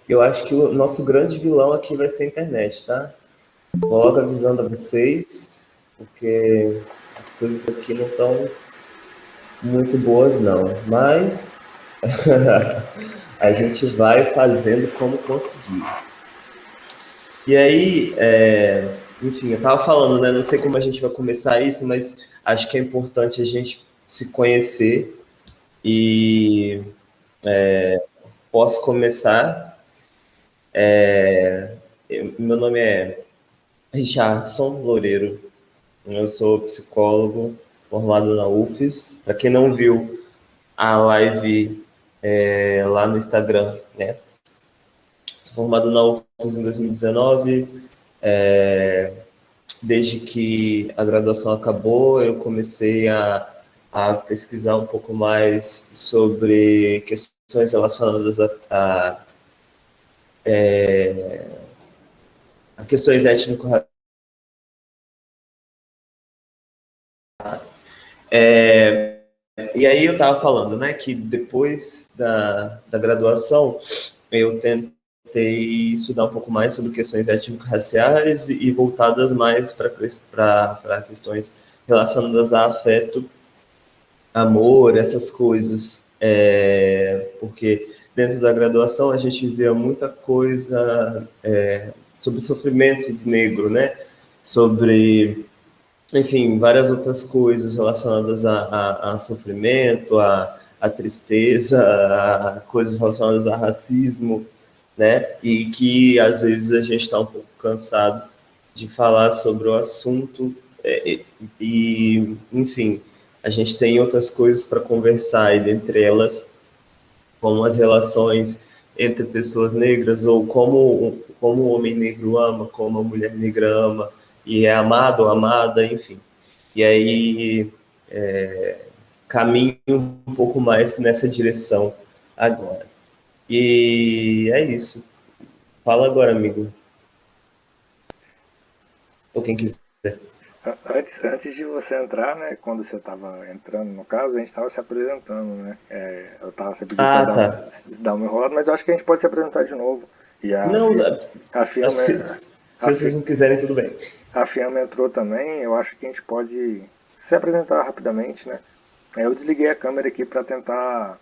Eu acho que o nosso grande vilão aqui vai ser a internet, tá? Vou logo avisando a vocês, porque as coisas aqui não estão muito boas, não. Mas a gente vai fazendo como conseguir. E aí, enfim, eu estava falando, né? Não sei como a gente vai começar isso, mas acho que é importante a gente se conhecer e posso começar. Meu nome é Richardson Loureiro. Eu sou psicólogo formado na UFES. Para quem não viu a live lá no Instagram, né? Sou formado na UFES em 2019. Desde que a graduação acabou, eu comecei a pesquisar um pouco mais sobre questões relacionadas a questões étnico-raciais. E aí eu estava falando, né, que depois da graduação eu tentei estudar um pouco mais sobre questões étnico-raciais e voltadas mais para questões relacionadas a afeto, amor, essas coisas. Porque dentro da graduação a gente via muita coisa sobre sofrimento negro, né? Sobre, enfim, várias outras coisas relacionadas a sofrimento, a tristeza, a coisas relacionadas a racismo, né? E que às vezes a gente está um pouco cansado de falar sobre o assunto enfim, a gente tem outras coisas para conversar e dentre elas como as relações entre pessoas negras ou como o homem negro ama, como a mulher negra ama e é amado ou amada, enfim. E aí caminho um pouco mais nessa direção agora. E é isso. Fala agora, amigo. Ou quem quiser. Antes de você entrar, né, quando você estava entrando no caso, a gente estava se apresentando, né? Eu tava, você pediu para Ah, dar tá. dar uma enrolada, mas eu acho que a gente pode se apresentar de novo. E Não, a Fiamma, se vocês não quiserem, tudo bem. a Fiamma entrou também, eu acho que a gente pode se apresentar rapidamente, né? Eu desliguei a câmera aqui para tentar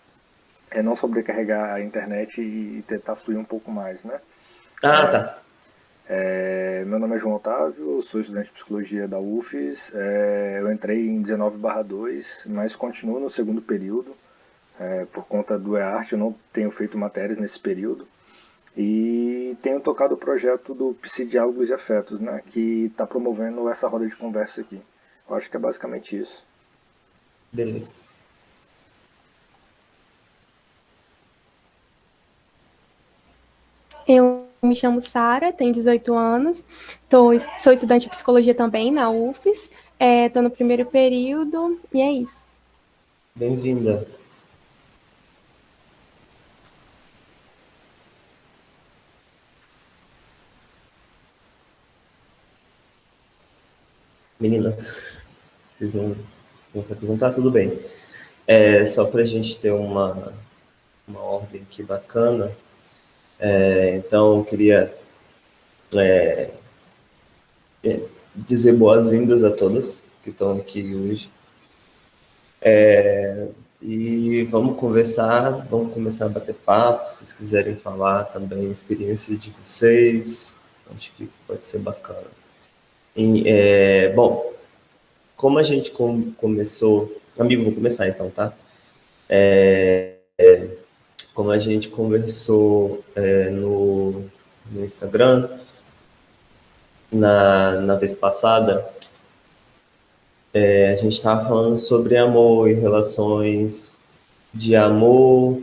não sobrecarregar a internet e tentar fluir um pouco mais, né? Ah, tá. Meu nome é João Otávio, sou estudante de psicologia da UFES. Eu entrei em 19/2, mas continuo no segundo período. Por conta do EART, eu não tenho feito matérias nesse período. E tenho tocado o projeto do Psidiálogos e Afetos, né, que está promovendo essa roda de conversa aqui. Eu acho que é basicamente isso. Beleza. Eu me chamo Sara, tenho 18 anos, sou estudante de psicologia também na UFES, estou no primeiro período e é isso. Bem-vinda. Meninas, vocês vão se apresentar? Tudo bem. Só para a gente ter uma ordem aqui bacana, então eu queria dizer boas-vindas a todas que estão aqui hoje. E vamos conversar, vamos começar a bater papo, se vocês quiserem falar também a experiência de vocês, acho que pode ser bacana. Bom, como a gente começou... Amigo, vou começar então, tá? Como a gente conversou no Instagram, na vez passada, a gente estava falando sobre amor e relações de amor,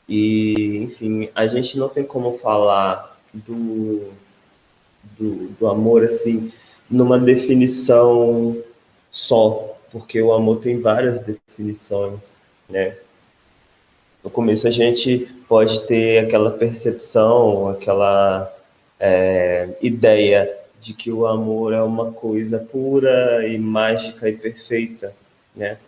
e, enfim, a gente não tem como falar do amor assim, numa definição só, porque o amor tem várias definições, né? No começo a gente pode ter aquela percepção, aquela ideia de que o amor é uma coisa pura e mágica e perfeita, né?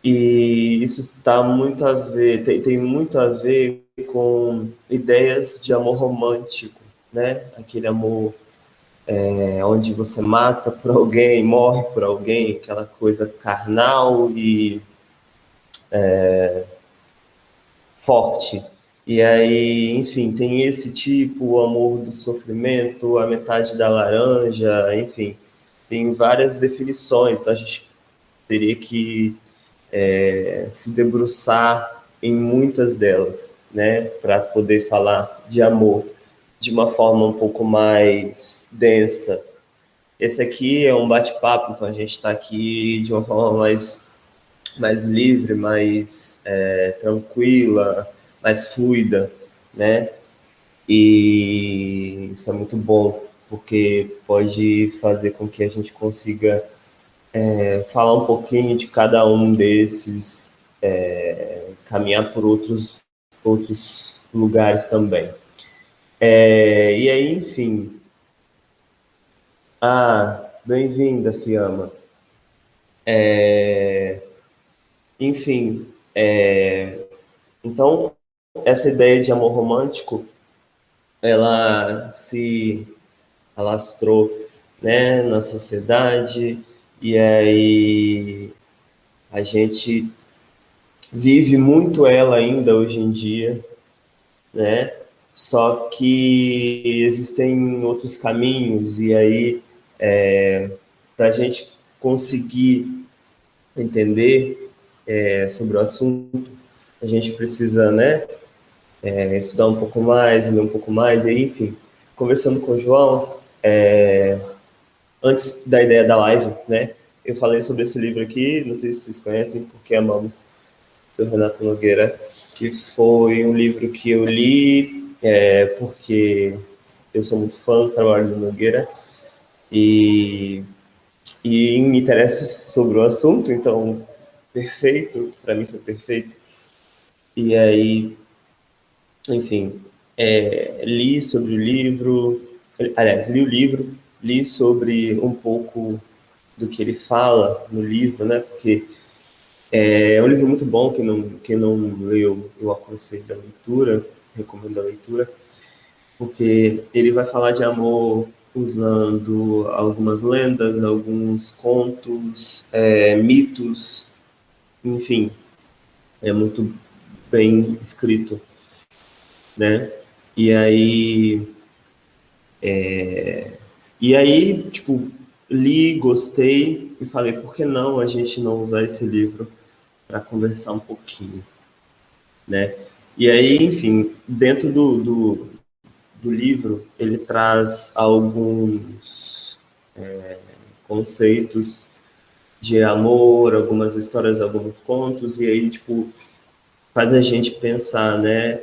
E isso tá muito a ver, tem muito a ver com ideias de amor romântico, né? Aquele amor onde você mata por alguém, morre por alguém, aquela coisa carnal e forte. E aí, enfim, tem esse tipo, o amor do sofrimento, a metade da laranja, enfim, tem várias definições, então a gente teria que se debruçar em muitas delas, né, para poder falar de amor de uma forma um pouco mais densa. Esse aqui é um bate-papo, então a gente está aqui de uma forma mais livre, mais tranquila, mais fluida, né? E isso é muito bom, porque pode fazer com que a gente consiga falar um pouquinho de cada um desses, caminhar por outros lugares também. E aí, enfim. Bem-vinda, Fiamma. Enfim, então, essa ideia de amor romântico, ela se alastrou, né, na sociedade, e aí a gente vive muito ela ainda hoje em dia, né? Só que existem outros caminhos, e aí, para a gente conseguir entender sobre o assunto, a gente precisa, né, estudar um pouco mais, ler um pouco mais, e enfim, conversando com o João, antes da ideia da live, né, eu falei sobre esse livro aqui, não sei se vocês conhecem, Porque Amamos, do Renato Nogueira, que foi um livro que eu li porque eu sou muito fã do trabalho do Nogueira e me interessa sobre o assunto, então, perfeito, para mim foi perfeito. E aí, enfim, li sobre o livro, aliás, li o livro, li sobre um pouco do que ele fala no livro, né? Porque é um livro muito bom, quem não leu, eu aconselho a leitura, recomendo a leitura, porque ele vai falar de amor usando algumas lendas, alguns contos, mitos, enfim, é muito bem escrito, né? E aí, tipo, li, gostei e falei, por que não a gente não usar esse livro para conversar um pouquinho, né? E aí, enfim, dentro do livro, ele traz alguns conceitos de amor, algumas histórias, alguns contos, e aí, tipo, faz a gente pensar, né?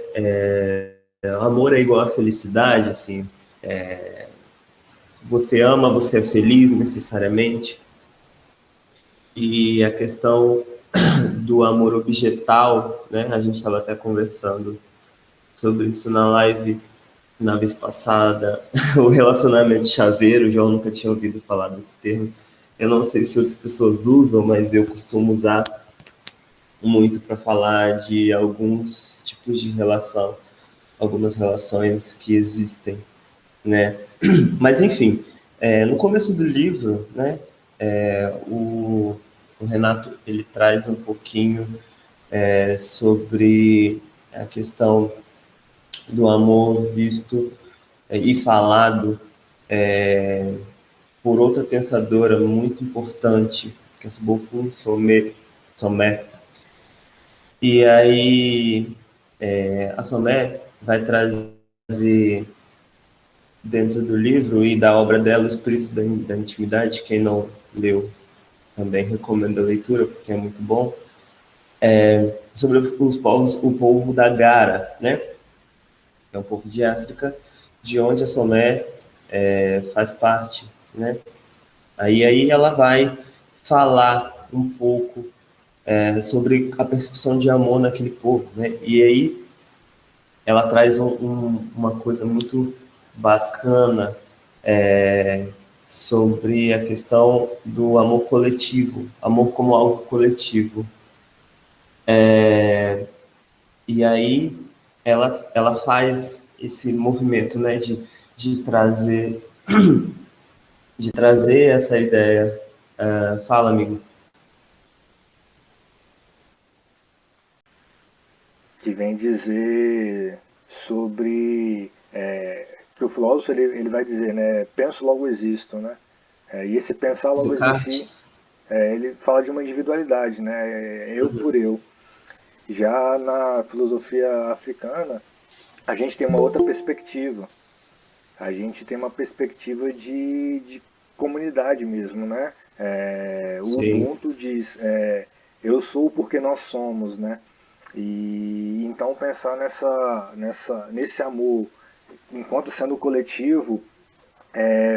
Amor é igual a felicidade, assim, você ama, você é feliz necessariamente. E a questão do amor objetal, né? A gente estava até conversando sobre isso na live na vez passada. O relacionamento chaveiro, o João nunca tinha ouvido falar desse termo. Eu não sei se outras pessoas usam, mas eu costumo usar muito para falar de alguns tipos de relação, algumas relações que existem, né? Mas enfim, no começo do livro, né, o Renato ele traz um pouquinho sobre a questão do amor visto e falado por outra pensadora muito importante, que é a Bofun Somé. E aí a Somé vai trazer dentro do livro e da obra dela, O Espírito da Intimidade. Quem não leu, também recomendo a leitura, porque é muito bom, sobre os povos, o povo da Gara, né? É um povo de África, de onde a Somé faz parte, né? Aí ela vai falar um pouco sobre a percepção de amor naquele povo, né? E aí ela traz uma coisa muito bacana sobre a questão do amor coletivo, amor como algo coletivo. E aí ela faz esse movimento, né, de trazer de trazer essa ideia. Fala, amigo. Que vem dizer sobre que o filósofo ele vai dizer, né, penso logo existo, né? E esse pensar logo existir, Descartes. ele fala de uma individualidade, né? Eu por eu. Já na filosofia africana, a gente tem uma outra perspectiva. A gente tem uma perspectiva de comunidade mesmo, né? O Sim. Ubuntu diz, eu sou porque nós somos, né? E então pensar nesse amor enquanto sendo coletivo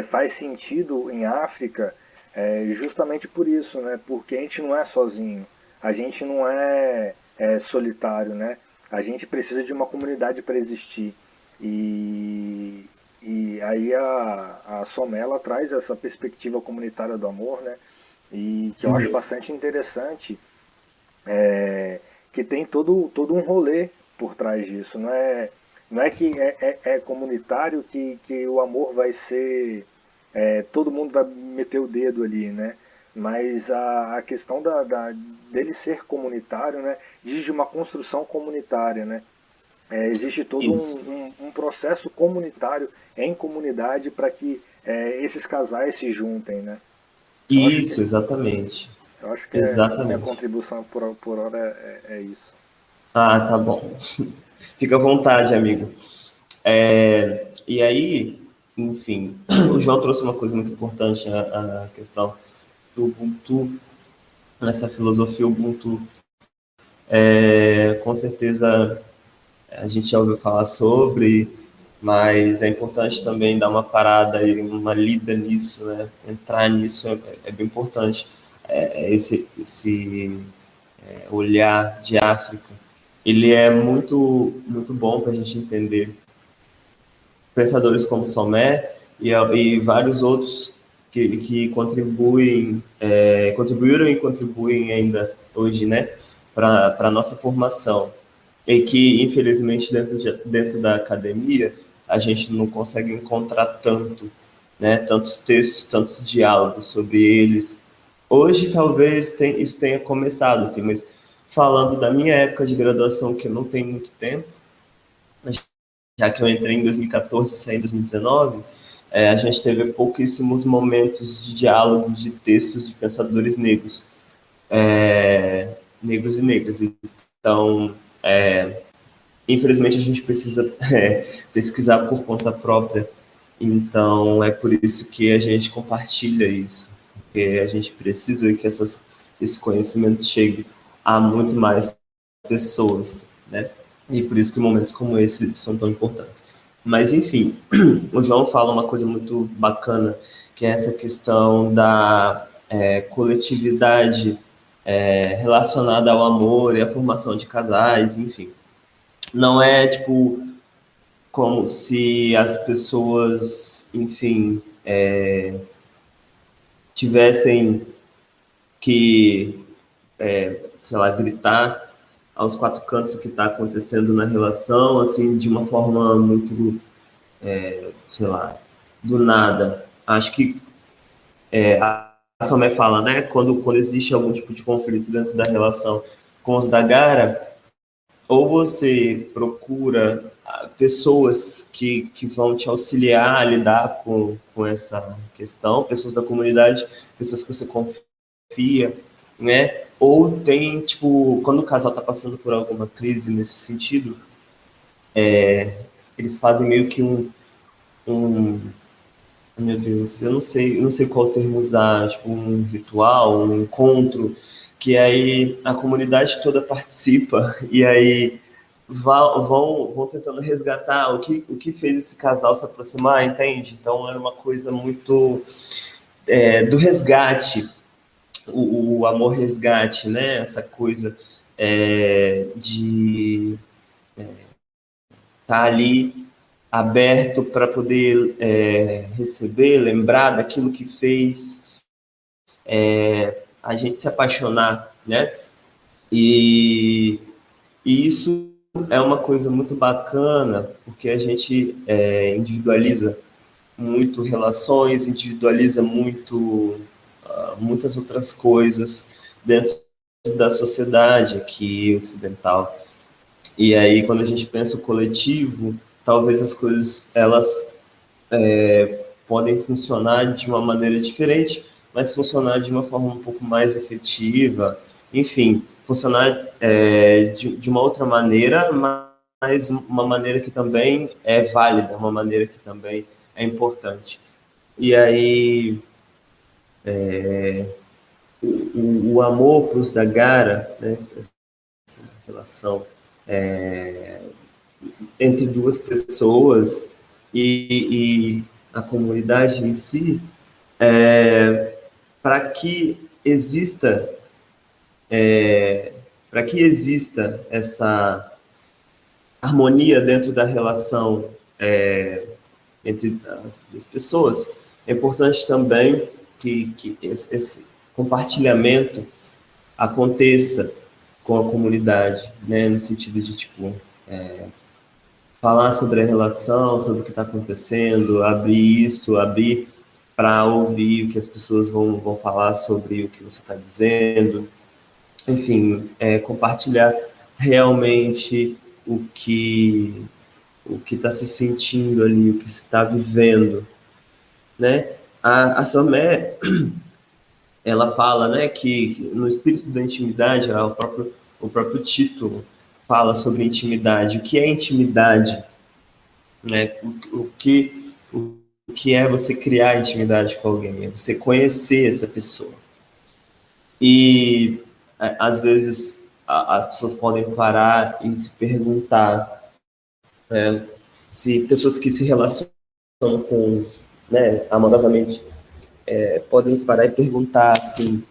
faz sentido em África justamente por isso, né? Porque a gente não é sozinho, a gente não é solitário, né? A gente precisa de uma comunidade para existir. E, e aí a Somé, ela traz essa perspectiva comunitária do amor, né? E que eu acho bastante interessante, que tem todo um rolê por trás disso. Não é que é comunitário que o amor vai ser. Todo mundo vai meter o dedo ali, né? Mas a questão dele ser comunitário, né, diz de uma construção comunitária, né? Existe todo Isso. um processo comunitário em comunidade para que esses casais se juntem, né? Eu acho que, Isso, exatamente. eu acho que minha Exatamente. contribuição por hora é isso. Ah, tá bom. Fica à vontade, amigo. E aí, enfim, o João trouxe uma coisa muito importante, a questão do Ubuntu, nessa filosofia Ubuntu. Com certeza a gente já ouviu falar sobre, mas é importante também dar uma parada e uma lida nisso, né? Entrar nisso é bem importante. Esse olhar de África, ele é muito bom para a gente entender pensadores como Somé e vários outros que contribuíram e contribuem ainda hoje, né, para a nossa formação. E que, infelizmente, dentro da academia, a gente não consegue encontrar tanto, né, tantos textos, tantos diálogos sobre eles. Hoje, talvez, isso tenha começado, assim, mas falando da minha época de graduação, que não tem muito tempo, já que eu entrei em 2014 e saí em 2019, a gente teve pouquíssimos momentos de diálogos de textos de pensadores negros, negros e negras. Então, infelizmente, a gente precisa pesquisar por conta própria. Então, é por isso que a gente compartilha isso, porque a gente precisa que esse conhecimento chegue a muito mais pessoas, né? E por isso que momentos como esse são tão importantes. Mas, enfim, o João fala uma coisa muito bacana, que é essa questão da coletividade relacionada ao amor e à formação de casais, enfim. Não é, tipo, como se as pessoas, enfim, tivessem que, sei lá, gritar aos quatro cantos o que está acontecendo na relação, assim, de uma forma muito, sei lá, do nada. Acho que a Somé fala, né, quando existe algum tipo de conflito dentro da relação com os da Gara, ou você procura pessoas que vão te auxiliar a lidar com essa questão, pessoas da comunidade, pessoas que você confia, né? Ou tem, tipo, quando o casal está passando por alguma crise nesse sentido, eles fazem meio que um meu Deus, eu não sei qual termo usar, tipo um ritual, um encontro, que aí a comunidade toda participa e aí vão tentando resgatar o que fez esse casal se aproximar, entende? Então era uma coisa muito do resgate, o amor resgate, né? Essa coisa de estar ali aberto para poder receber, lembrar daquilo que fez a gente se apaixonar, né? E isso é uma coisa muito bacana, porque a gente individualiza muito relações, individualiza muito muitas outras coisas dentro da sociedade aqui ocidental. E aí, quando a gente pensa o coletivo, talvez as coisas elas podem funcionar de uma maneira diferente, mas funcionar de uma forma um pouco mais efetiva, enfim, funcionar de uma outra maneira, mas uma maneira que também é válida, uma maneira que também é importante. E aí, o amor para os Dagara, né, essa relação entre duas pessoas e a comunidade em si, para que exista essa harmonia dentro da relação entre as pessoas, é importante também que esse compartilhamento aconteça com a comunidade, né, no sentido de, tipo, falar sobre a relação, sobre o que está acontecendo, abrir para ouvir o que as pessoas vão falar sobre o que você está dizendo, enfim, compartilhar realmente o que está se sentindo ali, o que se está vivendo, né? A Salomé, ela fala, né, que no espírito da intimidade, o próprio título fala sobre intimidade. O que é intimidade? Né? O que é você criar intimidade com alguém? É você conhecer essa pessoa. E às vezes as pessoas podem parar e se perguntar se pessoas que se relacionam com, né, amorosamente, podem parar e perguntar assim: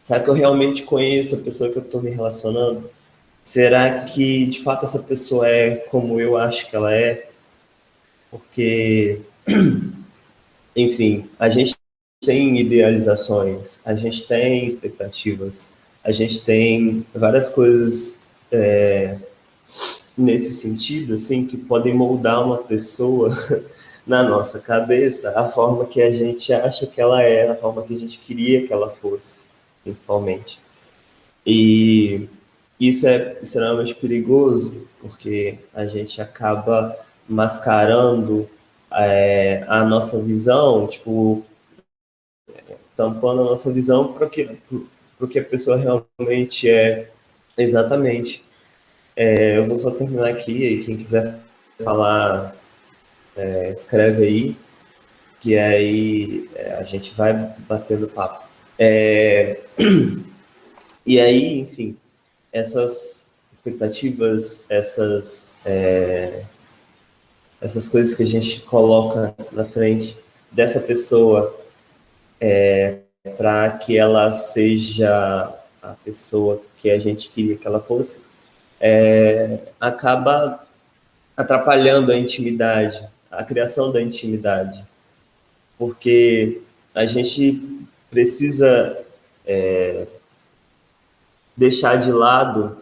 será que eu realmente conheço a pessoa que eu estou me relacionando? Será que de fato essa pessoa é como eu acho que ela é? Porque, enfim, a gente tem idealizações, a gente tem expectativas, a gente tem várias coisas nesse sentido, assim, que podem moldar uma pessoa na nossa cabeça, a forma que a gente acha que ela é, a forma que a gente queria que ela fosse, principalmente. E isso é extremamente perigoso, porque a gente acaba mascarando a nossa visão, tipo, tampando a nossa visão para o que a pessoa realmente é. Exatamente. Eu vou só terminar aqui, e quem quiser falar, escreve aí, que aí a gente vai batendo papo. E aí, enfim, essas expectativas, essas coisas que a gente coloca na frente dessa pessoa para que ela seja a pessoa que a gente queria que ela fosse, acaba atrapalhando a intimidade, a criação da intimidade, porque a gente precisa deixar de lado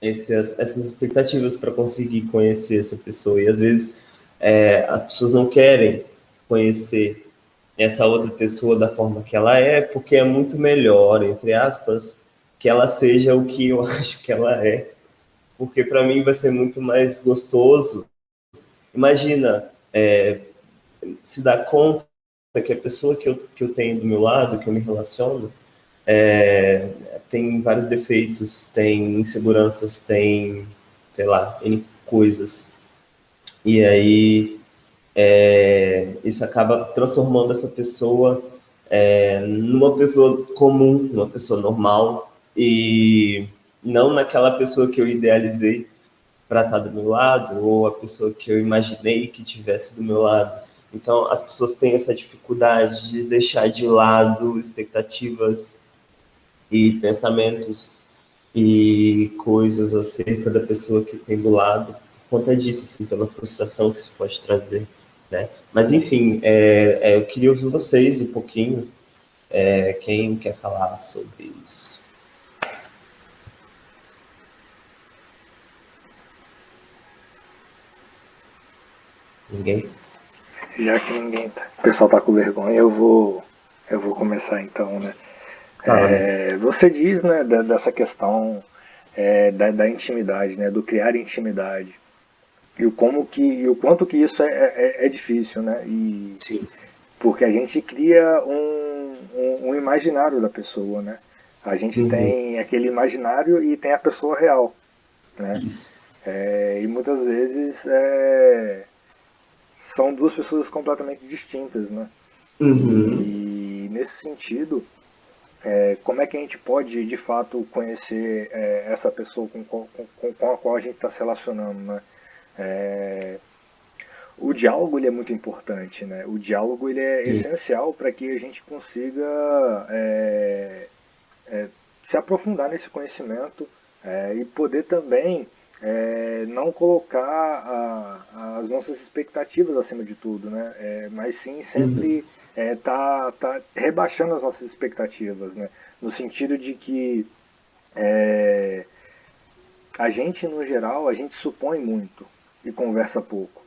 essas expectativas para conseguir conhecer essa pessoa. E às vezes as pessoas não querem conhecer essa outra pessoa da forma que ela é, porque é muito melhor, entre aspas, que ela seja o que eu acho que ela é. Porque para mim vai ser muito mais gostoso. Imagina se dar conta que a pessoa que eu tenho do meu lado, que eu me relaciono, tem vários defeitos, tem inseguranças, tem, sei lá, N coisas. E aí isso acaba transformando essa pessoa numa pessoa comum, numa pessoa normal, e não naquela pessoa que eu idealizei para estar do meu lado, ou a pessoa que eu imaginei que tivesse do meu lado. Então, as pessoas têm essa dificuldade de deixar de lado expectativas e pensamentos e coisas acerca da pessoa que tem do lado, conta disso, assim, pela frustração que isso pode trazer, né? Mas, enfim, eu queria ouvir vocês um pouquinho, quem quer falar sobre isso. Ninguém? Já que ninguém tá, o pessoal tá com vergonha, eu vou começar então, né? Você diz, né, dessa questão da intimidade, né, do criar intimidade e o quanto que isso é difícil, né? E Sim. porque a gente cria um imaginário da pessoa, né? A gente tem aquele imaginário e tem a pessoa real, né? Isso. E muitas vezes são duas pessoas completamente distintas, né? E nesse sentido, como é que a gente pode de fato conhecer essa pessoa com a qual a gente está se relacionando, né? O diálogo ele é muito importante, né? O diálogo ele é essencial para que a gente consiga se aprofundar nesse conhecimento e poder também não colocar as nossas expectativas acima de tudo, né? Mas sim sempre tá rebaixando as nossas expectativas, né? No sentido de que a gente, no geral, a gente supõe muito e conversa pouco.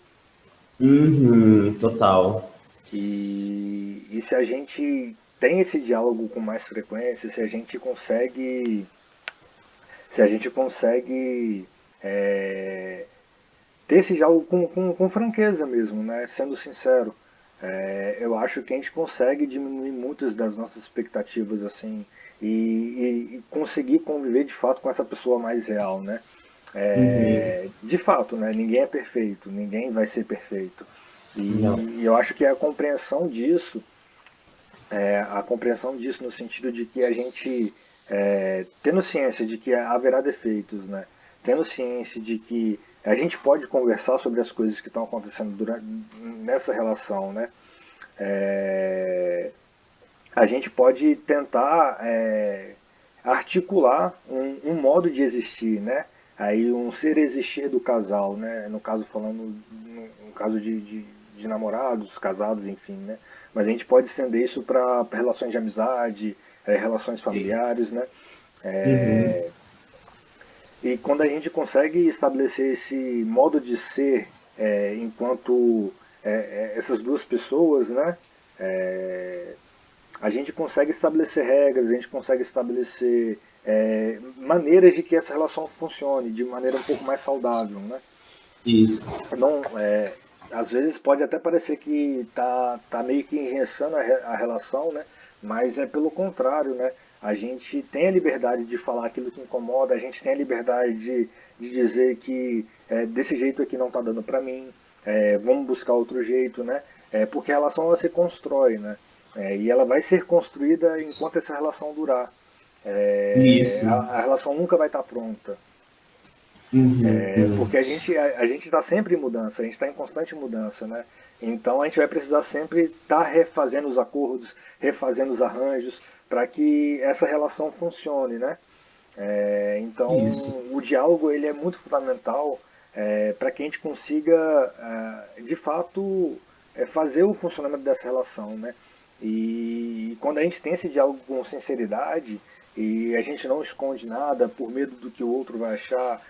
Total. E se a gente tem esse diálogo com mais frequência, se a gente consegue ter esse diálogo com franqueza mesmo, né? Sendo sincero, eu acho que a gente consegue diminuir muitas das nossas expectativas assim e conseguir conviver de fato com essa pessoa mais real, né? De fato, né? Ninguém é perfeito, ninguém vai ser perfeito. E eu acho que a compreensão disso no sentido de que a gente, tendo ciência de que haverá defeitos, né? Tendo ciência de que a gente pode conversar sobre as coisas que estão acontecendo nessa relação, né? A gente pode tentar articular um modo de existir, né? Aí um ser existir do casal, né? No caso falando, no caso de namorados, casados, enfim, né? Mas a gente pode estender isso para relações de amizade, relações familiares, né? E quando a gente consegue estabelecer esse modo de ser enquanto essas duas pessoas, né? A gente consegue estabelecer regras, a gente consegue estabelecer maneiras de que essa relação funcione de maneira um pouco mais saudável, né? Isso. Não, às vezes pode até parecer que tá meio que enrensando a relação, né? Mas é pelo contrário, né? A gente tem a liberdade de falar aquilo que incomoda, a gente tem a liberdade de dizer que desse jeito aqui não está dando para mim, vamos buscar outro jeito, né? Porque a relação ela se constrói, né? E ela vai ser construída enquanto essa relação durar. Isso. A relação nunca vai estar pronta. Porque a gente está sempre em mudança, a gente está em constante mudança, né? Então a gente vai precisar sempre estar refazendo os acordos, refazendo os arranjos, para que essa relação funcione, né? Então o diálogo ele é muito fundamental para que a gente consiga, de fato, fazer o funcionamento dessa relação, né? E quando a gente tem esse diálogo com sinceridade e a gente não esconde nada por medo do que o outro vai achar,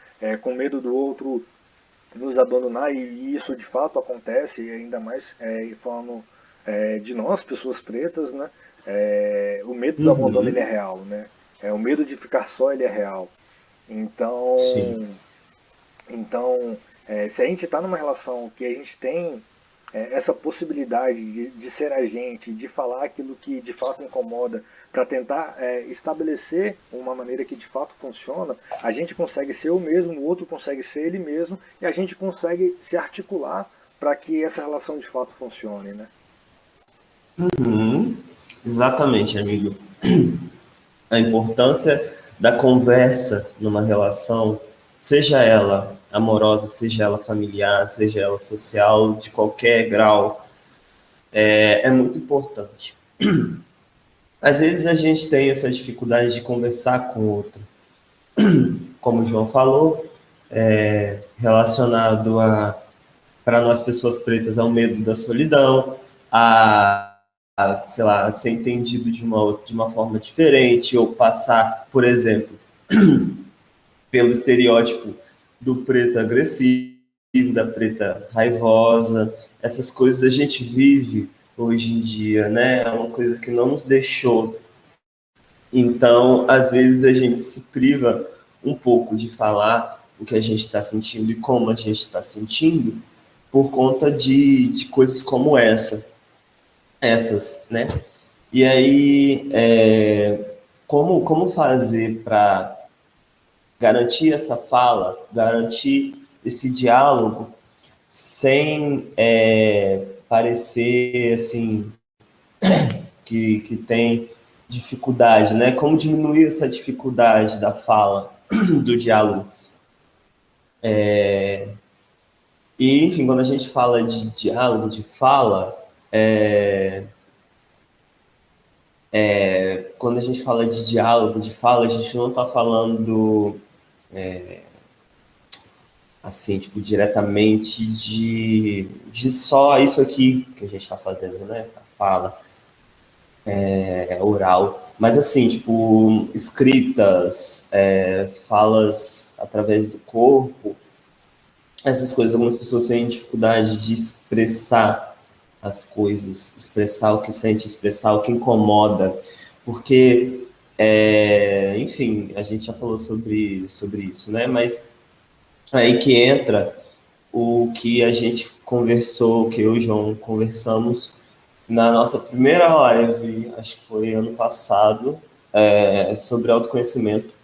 com medo do outro nos abandonar, e isso de fato acontece, ainda mais falando de nós, pessoas pretas, né? O medo do abandono ele é real, né? O medo de ficar só ele é real. Então, se a gente está numa relação que a gente tem essa possibilidade de ser a gente, de falar aquilo que de fato incomoda, para tentar estabelecer uma maneira que de fato funciona, a gente consegue ser o mesmo, o outro consegue ser ele mesmo, e a gente consegue se articular para que essa relação de fato funcione, né? Exatamente, amigo. A importância da conversa numa relação, seja ela amorosa, seja ela familiar, seja ela social, de qualquer grau, é muito importante. Às vezes a gente tem essa dificuldade de conversar com o outro. Como o João falou, relacionado para nós pessoas pretas, ao medo da solidão, sei lá, a ser entendido de uma forma diferente, ou passar, por exemplo, pelo estereótipo do preto agressivo, da preta raivosa. Essas coisas a gente vive hoje em dia, né? É uma coisa que não nos deixou. Então, às vezes a gente se priva um pouco de falar o que a gente está sentindo e como a gente está sentindo por conta de coisas como essas, né? E aí, como fazer para garantir essa fala, garantir esse diálogo sem parecer assim que tem dificuldade, né? Como diminuir essa dificuldade da fala, do diálogo. E, enfim, quando a gente fala de diálogo, de fala, quando a gente fala de diálogo, de fala, a gente não está falando assim, tipo, diretamente de só isso aqui que a gente está fazendo, né? A fala oral. Mas assim, tipo, escritas, falas através do corpo, essas coisas, algumas pessoas têm dificuldade de expressar as coisas, expressar o que sente, expressar o que incomoda, porque, enfim, a gente já falou sobre isso, né? Mas aí que entra o que a gente conversou, que eu e o João conversamos na nossa primeira live, acho que foi ano passado, sobre autoconhecimento.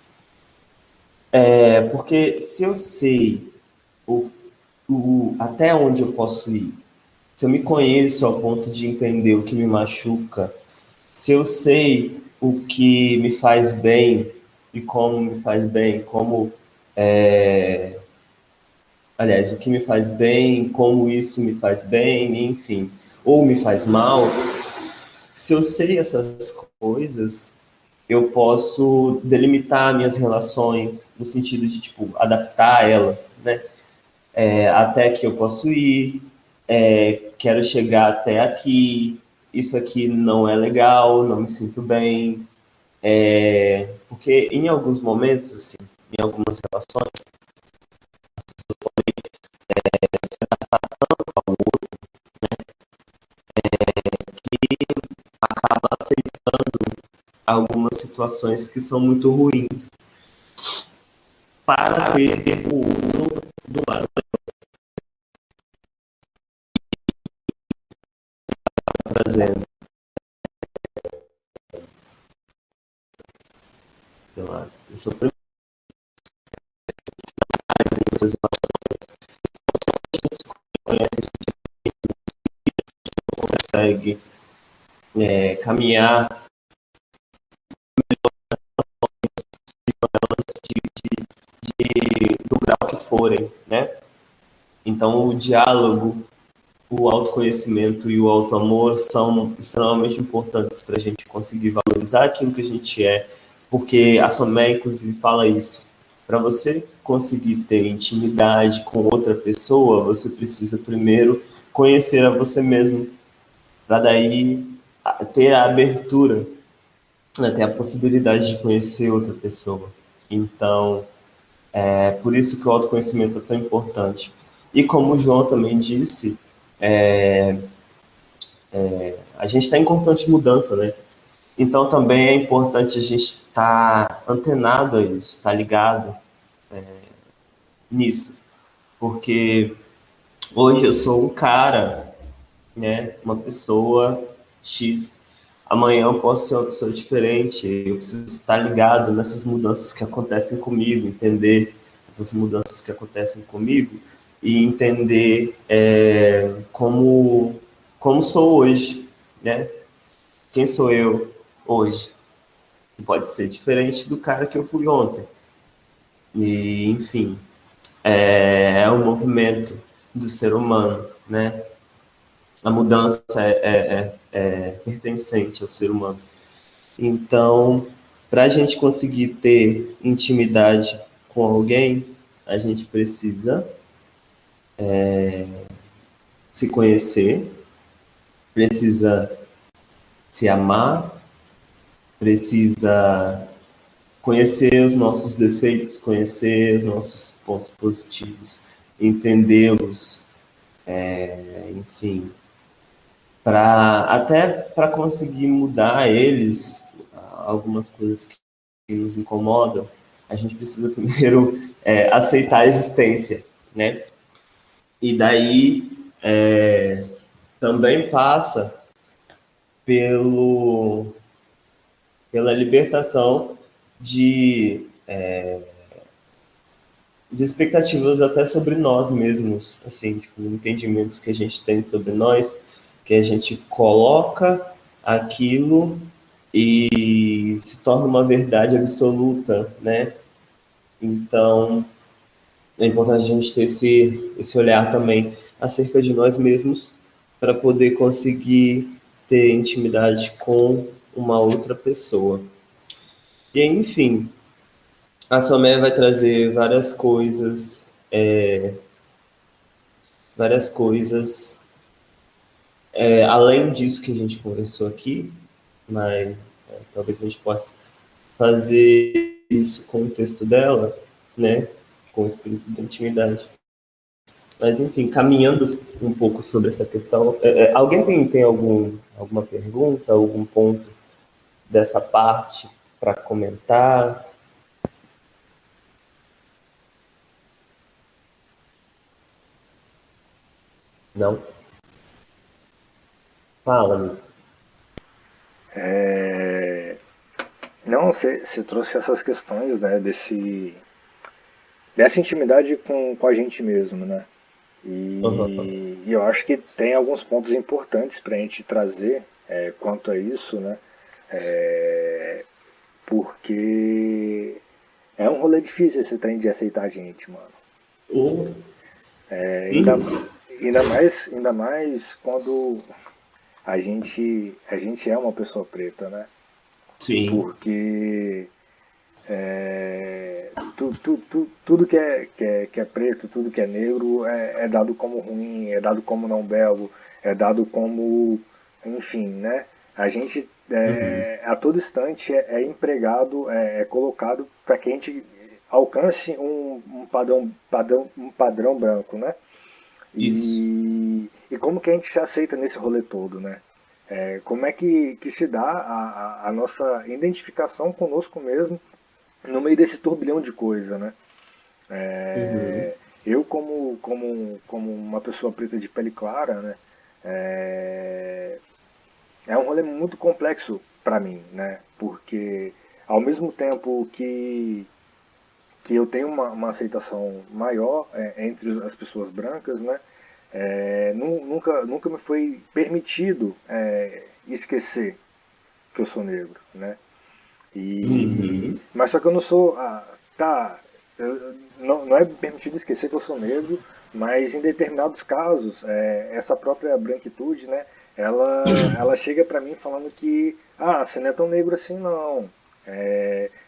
Porque se eu sei até onde eu posso ir, se eu me conheço ao ponto de entender o que me machuca, se eu sei o que me faz bem e como me faz bem, aliás, o que me faz bem, como isso me faz bem, enfim, ou me faz mal, se eu sei essas coisas, eu posso delimitar minhas relações no sentido de, tipo, adaptar elas, né? Até que eu posso ir, quero chegar até aqui, isso aqui não é legal, não me sinto bem, porque em alguns momentos, assim, em algumas relações, acaba aceitando algumas situações que são muito ruins para ter o outro do lado trazendo, sei lá, eu sofri mais em outras relações, consegue caminhar do grau que forem, né? Então, o diálogo, o autoconhecimento e o autoamor são extremamente importantes para a gente conseguir valorizar aquilo que a gente é, porque a Somé, inclusive, fala isso. Para você conseguir ter intimidade com outra pessoa, você precisa primeiro conhecer a você mesmo, para daí ter a abertura, né, ter a possibilidade de conhecer outra pessoa. Então, é por isso que o autoconhecimento é tão importante. E como o João também disse, a gente está em constante mudança, né? Então também é importante a gente estar antenado a isso, estar ligado nisso. Porque hoje eu sou um cara, né? Uma pessoa X. Amanhã eu posso ser uma pessoa diferente. Eu preciso estar ligado nessas mudanças que acontecem comigo, entender essas mudanças que acontecem comigo e entender como sou hoje, né? Quem sou eu hoje? Pode ser diferente do cara que eu fui ontem. E, enfim, é um movimento do ser humano, né? A mudança é pertencente ao ser humano. Então, para a gente conseguir ter intimidade com alguém, a gente precisa se conhecer, precisa se amar, precisa conhecer os nossos defeitos, conhecer os nossos pontos positivos, entendê-los, enfim, até para conseguir mudar eles, algumas coisas que nos incomodam, a gente precisa primeiro aceitar a existência, né? E daí também passa pela libertação de, de expectativas até sobre nós mesmos, assim, tipo, entendimentos que a gente tem sobre nós, que a gente coloca aquilo e se torna uma verdade absoluta, né? Então, é importante a gente ter esse olhar também acerca de nós mesmos para poder conseguir ter intimidade com uma outra pessoa. E, enfim, a Salmeia vai trazer várias coisas, além disso que a gente conversou aqui, mas talvez a gente possa fazer isso com o texto dela, né, com o espírito da intimidade. Mas, enfim, caminhando um pouco sobre essa questão, alguém tem alguma pergunta, algum ponto dessa parte para comentar? Não? Fala-me. Não, você trouxe essas questões, né, dessa intimidade com a gente mesmo, né? E eu acho que tem alguns pontos importantes para a gente trazer quanto a isso, né? Porque é um rolê difícil esse trem de aceitar a gente, mano. Ainda mais quando a gente é uma pessoa preta, né? Sim. Porque tudo que é preto, tudo que é negro é dado como ruim, é dado como não belo, é dado como, enfim, né? A gente a todo instante é empregado, é colocado para que a gente alcance um padrão branco, né? Isso. E como que a gente se aceita nesse rolê todo, né? Como é que se dá a nossa identificação conosco mesmo no meio desse turbilhão de coisa, né? Eu como uma pessoa preta de pele clara, né? É um rolê muito complexo para mim, né? Porque ao mesmo tempo que eu tenho uma aceitação maior entre as pessoas brancas, né? Nunca me foi permitido esquecer que eu sou negro, né? Mas só que eu não sou. Não é permitido esquecer que eu sou negro, mas em determinados casos, essa própria branquitude, né? Ela chega pra mim falando que você não é tão negro assim não.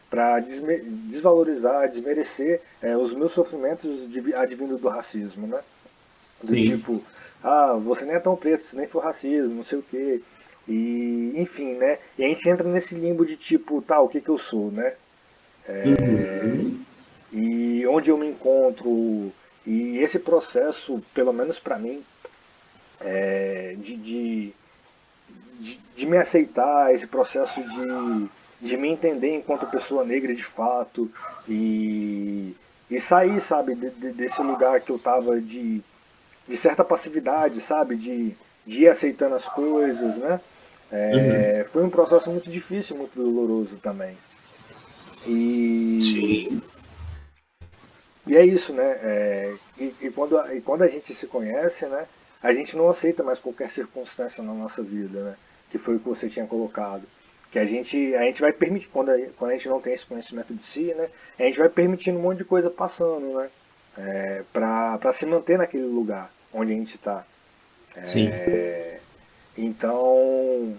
Para desvalorizar, desmerecer os meus sofrimentos advindo do racismo, né? Do Sim. tipo, você nem é tão preto, isso nem foi racismo, não sei o quê. E, enfim, né? E a gente entra nesse limbo de tipo, o que eu sou, né? E onde eu me encontro. E esse processo, pelo menos para mim, de me aceitar, esse processo de me entender enquanto pessoa negra de fato, e sair, sabe, desse lugar que eu tava de certa passividade, sabe, de ir aceitando as coisas, né? Foi um processo muito difícil, muito doloroso também. E, Sim. e é isso, né? Quando a gente se conhece, né? A gente não aceita mais qualquer circunstância na nossa vida, né? Que foi o que você tinha colocado. Que a gente vai permitir, quando a gente não tem esse conhecimento de si, né? A gente vai permitindo um monte de coisa passando, né? Para se manter naquele lugar onde a gente está. Sim. Então,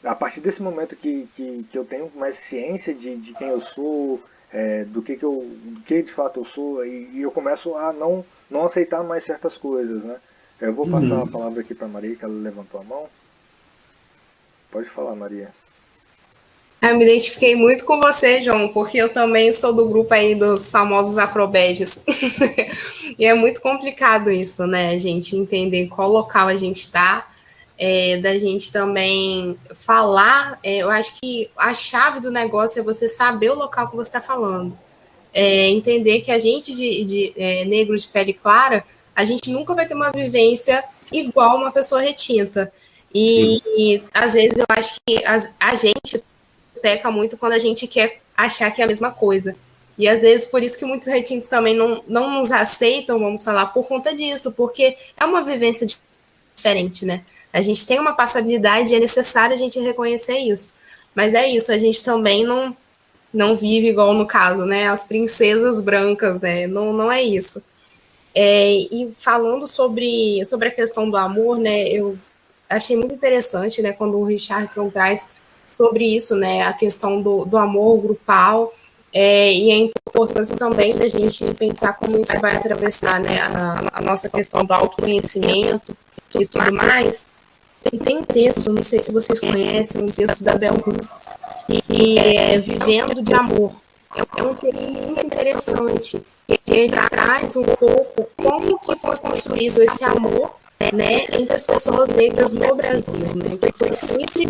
a partir desse momento que eu tenho mais ciência de quem eu sou, do que de fato eu sou, e eu começo a não aceitar mais certas coisas, né? Eu vou passar a palavra aqui para a Maria, que ela levantou a mão. Pode falar, Maria. Eu me identifiquei muito com você, João, porque eu também sou do grupo aí dos famosos afrobeges. E é muito complicado isso, né? A gente entender qual local a gente está, da gente também falar. Eu acho que a chave do negócio é você saber o local que você está falando. Entender que a gente, negro de pele clara, a gente nunca vai ter uma vivência igual uma pessoa retinta. E às vezes eu acho que a gente peca muito quando a gente quer achar que é a mesma coisa. E às vezes por isso que muitos retintos também não nos aceitam, vamos falar, por conta disso, porque é uma vivência diferente, né? A gente tem uma passabilidade e é necessário a gente reconhecer isso. Mas é isso, a gente também não vive igual no caso, né? As princesas brancas, né? Não é isso. E falando sobre a questão do amor, né? Eu achei muito interessante, né? Quando o Richardson traz sobre isso, né? A questão do amor grupal, e a importância também da gente pensar como isso vai atravessar, né? A nossa questão do autoconhecimento e tudo mais. Tem um texto, não sei se vocês conhecem, um texto da Bell Hooks, que é Vivendo de Amor. É um texto muito interessante. Ele traz um pouco como que foi construído esse amor, né, entre as pessoas negras no Brasil, né, que foi sempre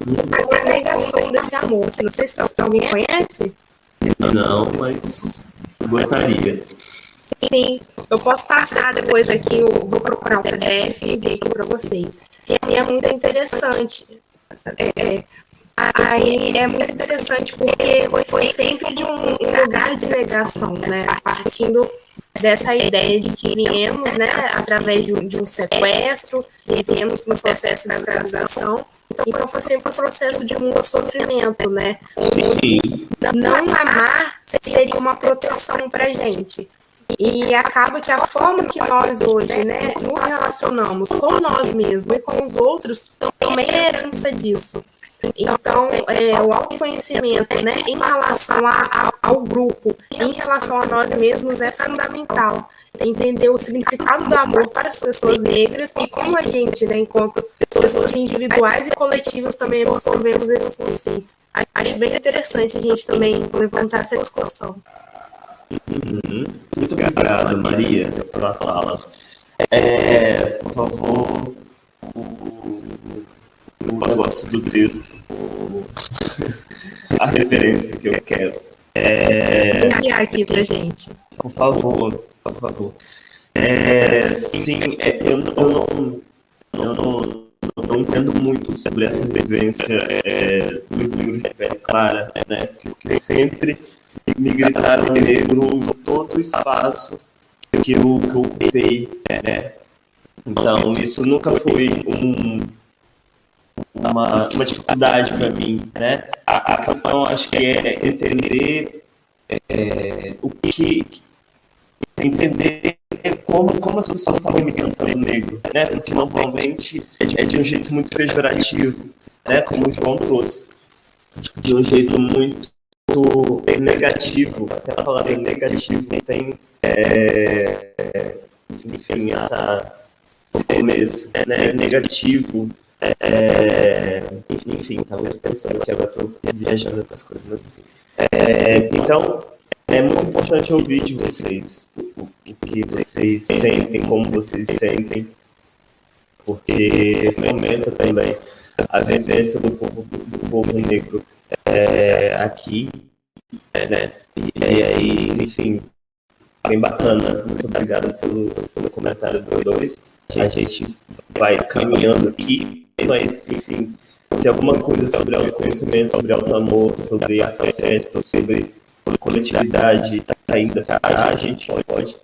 a negação desse amor. Não sei se alguém conhece. Não, mas gostaria. Sim, eu posso passar depois aqui, eu vou procurar o PDF e ver aqui para vocês. E é muito interessante. Aí é muito interessante porque foi sempre de um lugar de negação, né? Partindo dessa ideia de que viemos, né, através de um sequestro, e viemos no processo de escravização. Então foi sempre um processo de muito sofrimento, né? Não amar seria uma proteção para a gente. E acaba que a forma que nós hoje, né, nos relacionamos com nós mesmos e com os outros também é herança disso. Então, o autoconhecimento, né, em relação ao grupo, em relação a nós mesmos, é fundamental. Entender o significado do amor para as pessoas negras e como a gente, né, enquanto pessoas individuais e coletivas, também absorvemos esse conceito. Acho bem interessante a gente também levantar essa discussão. Muito obrigado, Maria, pela fala. Por favor, o negócio do texto, a referência que eu quero. Enviar aqui pra gente. Por favor. Sim, eu não entendo muito sobre essa vivência dos negros de pele clara, né, que sempre me gritaram negro todo o espaço que eu ocupei, né? Então, isso nunca foi uma dificuldade para mim, né? A questão, acho que é entender entender como as pessoas estavam me cantando negro, né? Porque normalmente é de um jeito muito pejorativo, né? Como o João trouxe, de um jeito muito negativo, até a palavra negativo tem, enfim, esse começo, né? Negativo, enfim, estava pensando que agora estou viajando outras coisas, mas enfim. Então, é muito importante ouvir de vocês o que vocês sentem, como vocês sentem, porque aumenta também a vivência do povo negro aqui, né? E aí, enfim, bem bacana. Muito obrigado pelo comentário dos dois. A gente vai caminhando aqui, mas, enfim, se alguma coisa sobre autoconhecimento, sobre auto-amor, sobre afeto, sobre coletividade ainda a gente pode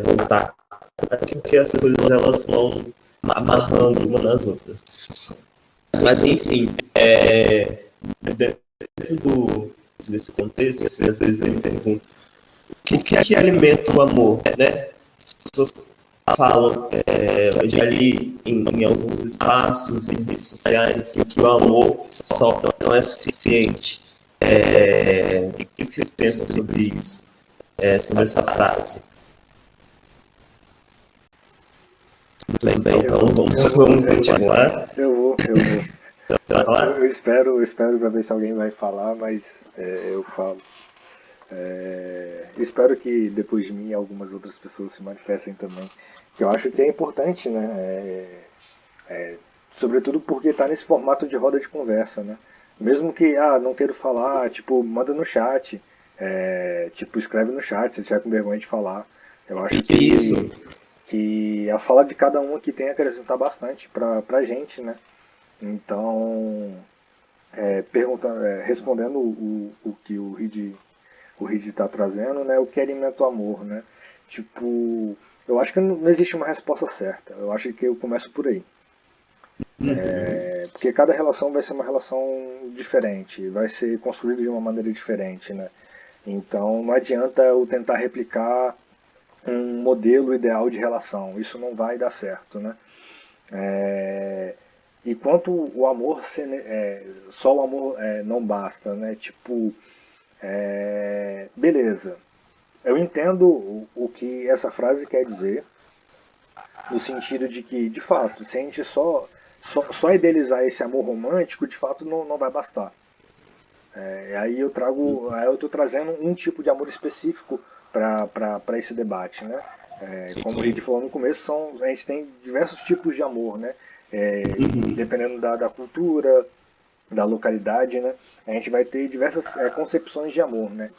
voltar. Porque as coisas elas vão amarrando uma nas outras. Mas, enfim, dentro desse contexto, assim, às vezes eu me pergunto o que alimenta o amor, né? As pessoas falam, eu já li em alguns espaços, em redes sociais, assim, que o amor só não é suficiente. O que vocês pensam sobre isso? Sobre essa frase? Tudo bem, então vamos continuar. Eu vou. Tá lá? Eu espero para ver se alguém vai falar, mas eu falo. Espero que depois de mim algumas outras pessoas se manifestem também. Que eu acho que é importante, né? Sobretudo porque está nesse formato de roda de conversa, né? Mesmo que, não quero falar, tipo, manda no chat. Tipo, escreve no chat se tiver com vergonha de falar. Eu acho que a fala de cada um aqui tem a acrescentar bastante pra gente, né? Então, respondendo o que o Reed está trazendo, né? O que alimenta o amor, né? Tipo, eu acho que não existe uma resposta certa. Eu acho que eu começo por aí. Porque cada relação vai ser uma relação diferente, vai ser construída de uma maneira diferente, né? Então, não adianta eu tentar replicar um modelo ideal de relação. Isso não vai dar certo, né? E quanto o amor, só o amor não basta, né? Tipo, beleza. Eu entendo o que essa frase quer dizer, no sentido de que, de fato, se a gente só idealizar esse amor romântico, de fato não vai bastar. Aí eu estou trazendo um tipo de amor específico para esse debate, né? Como a gente falou no começo, a gente tem diversos tipos de amor, né? Dependendo da cultura, da localidade, né? A gente vai ter diversas concepções de amor, né?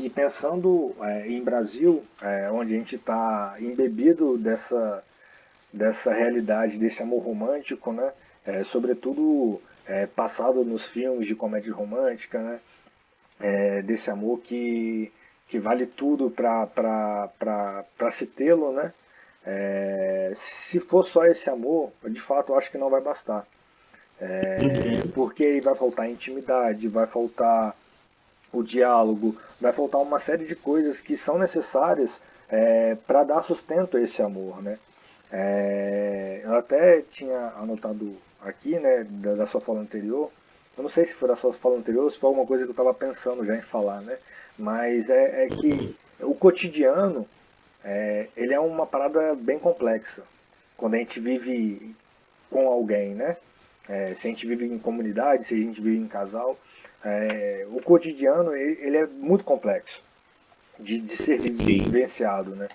E pensando em Brasil, onde a gente está embebido dessa realidade, desse amor romântico, né? Sobretudo passado nos filmes de comédia romântica, né? Desse amor que vale tudo para se tê-lo, né? Se for só esse amor, de fato eu acho que não vai bastar. Porque aí vai faltar intimidade, vai faltar o diálogo, vai faltar uma série de coisas que são necessárias para dar sustento a esse amor, né? Eu até tinha anotado aqui, né, da sua fala anterior, eu não sei se foi da sua fala anterior ou se foi alguma coisa que eu estava pensando já em falar, né? Mas que o cotidiano, ele é uma parada bem complexa. Quando a gente vive com alguém, né? Se a gente vive em comunidade, se a gente vive em casal, o cotidiano ele é muito complexo de ser vivenciado, né?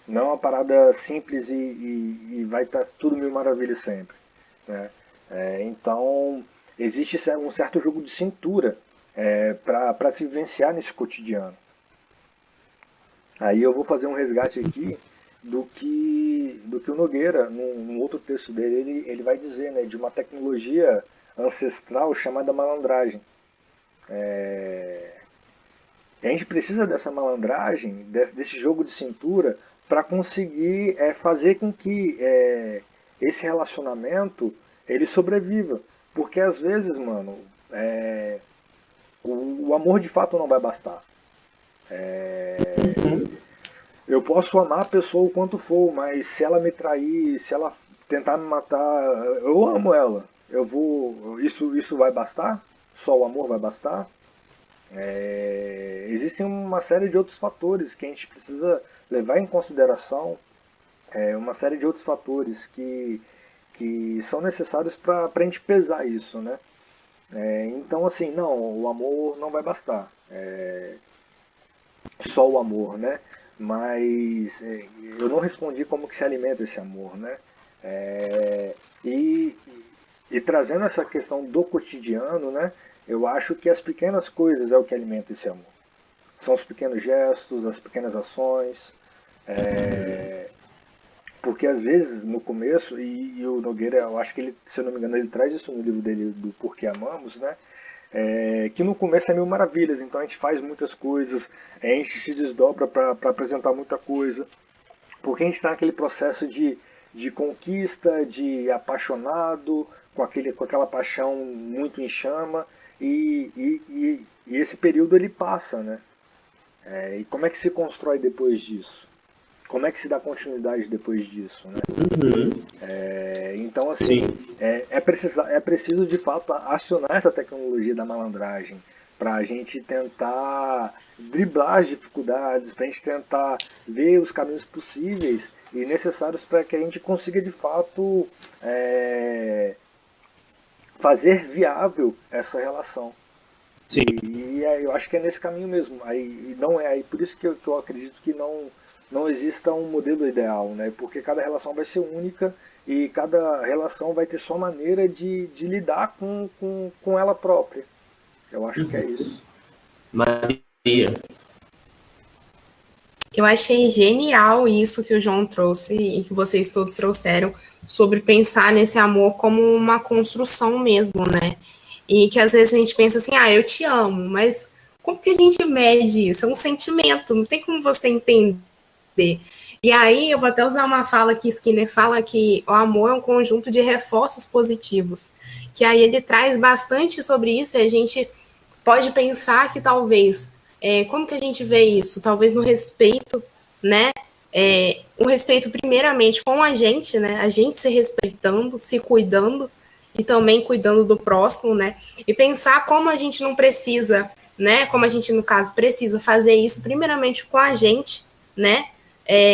Não é uma parada simples e vai estar tudo mil maravilhas sempre, né? Então existe um certo jogo de cintura para se vivenciar nesse cotidiano. Aí eu vou fazer um resgate aqui do que o Nogueira, num outro texto dele, ele vai dizer, né, de uma tecnologia ancestral chamada malandragem. A gente precisa dessa malandragem, desse jogo de cintura, para conseguir fazer com que esse relacionamento ele sobreviva. Porque às vezes, mano, o amor de fato não vai bastar. Eu posso amar a pessoa o quanto for, mas se ela me trair, se ela tentar me matar, eu amo ela. Isso vai bastar? Só o amor vai bastar? Existem uma série de outros fatores que a gente precisa levar em consideração, uma série de outros fatores que são necessários para a gente pesar isso, né? Então, assim, não, o amor não vai bastar. Só o amor, né? Mas eu não respondi como que se alimenta esse amor, né? E trazendo essa questão do cotidiano, né? Eu acho que as pequenas coisas é o que alimenta esse amor. São os pequenos gestos, as pequenas ações. Porque às vezes no começo, e o Nogueira, eu acho que ele, se eu não me engano, ele traz isso no livro dele do Porquê Amamos, né? Que no começo é mil maravilhas, então a gente faz muitas coisas, a gente se desdobra para apresentar muita coisa, porque a gente está naquele processo de conquista, de apaixonado, com aquela paixão muito em chama, e esse período ele passa, né? E como é que se constrói depois disso? como é que se dá continuidade depois disso, né? Uhum. Então, assim, Sim. é preciso, de fato, acionar essa tecnologia da malandragem para a gente tentar driblar as dificuldades, para a gente tentar ver os caminhos possíveis e necessários para que a gente consiga, de fato, fazer viável essa relação. Sim. E eu acho que é nesse caminho mesmo. Aí não é aí por isso que eu acredito que não exista um modelo ideal, né? Porque cada relação vai ser única e cada relação vai ter sua maneira de lidar com ela própria. Eu acho que é isso. Maria. Eu achei genial isso que o João trouxe e que vocês todos trouxeram sobre pensar nesse amor como uma construção mesmo, né? E que às vezes a gente pensa assim, eu te amo, mas como que a gente mede isso? É um sentimento, não tem como você entender. E aí eu vou até usar uma fala que Skinner fala que o amor é um conjunto de reforços positivos, que aí ele traz bastante sobre isso e a gente pode pensar que talvez, como que a gente vê isso? Talvez no respeito, né? Um respeito primeiramente com a gente, né? A gente se respeitando, se cuidando e também cuidando do próximo, né? E pensar como a gente não precisa, né? Como a gente, no caso, precisa fazer isso primeiramente com a gente, né?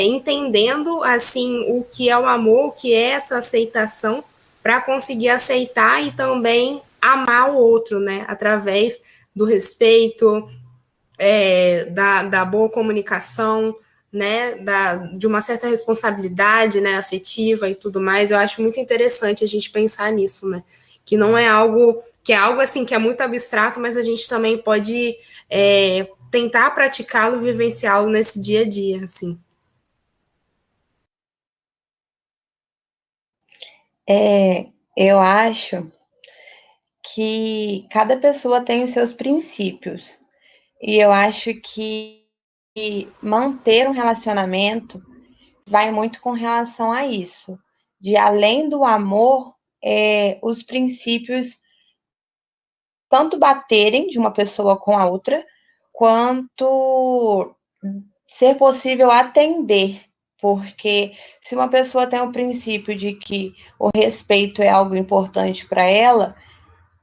Entendendo, assim, o que é o amor, o que é essa aceitação, para conseguir aceitar e também amar o outro, né? Através do respeito, da boa comunicação, né? De uma certa responsabilidade, né? Afetiva e tudo mais. Eu acho muito interessante a gente pensar nisso, né? Que não é algo que é algo assim que é muito abstrato, mas a gente também pode tentar praticá-lo, vivenciá-lo nesse dia a dia, assim. Eu acho que cada pessoa tem os seus princípios. E eu acho que manter um relacionamento vai muito com relação a isso. De além do amor, os princípios tanto baterem de uma pessoa com a outra, quanto ser possível atender. Porque se uma pessoa tem o princípio de que o respeito é algo importante para ela,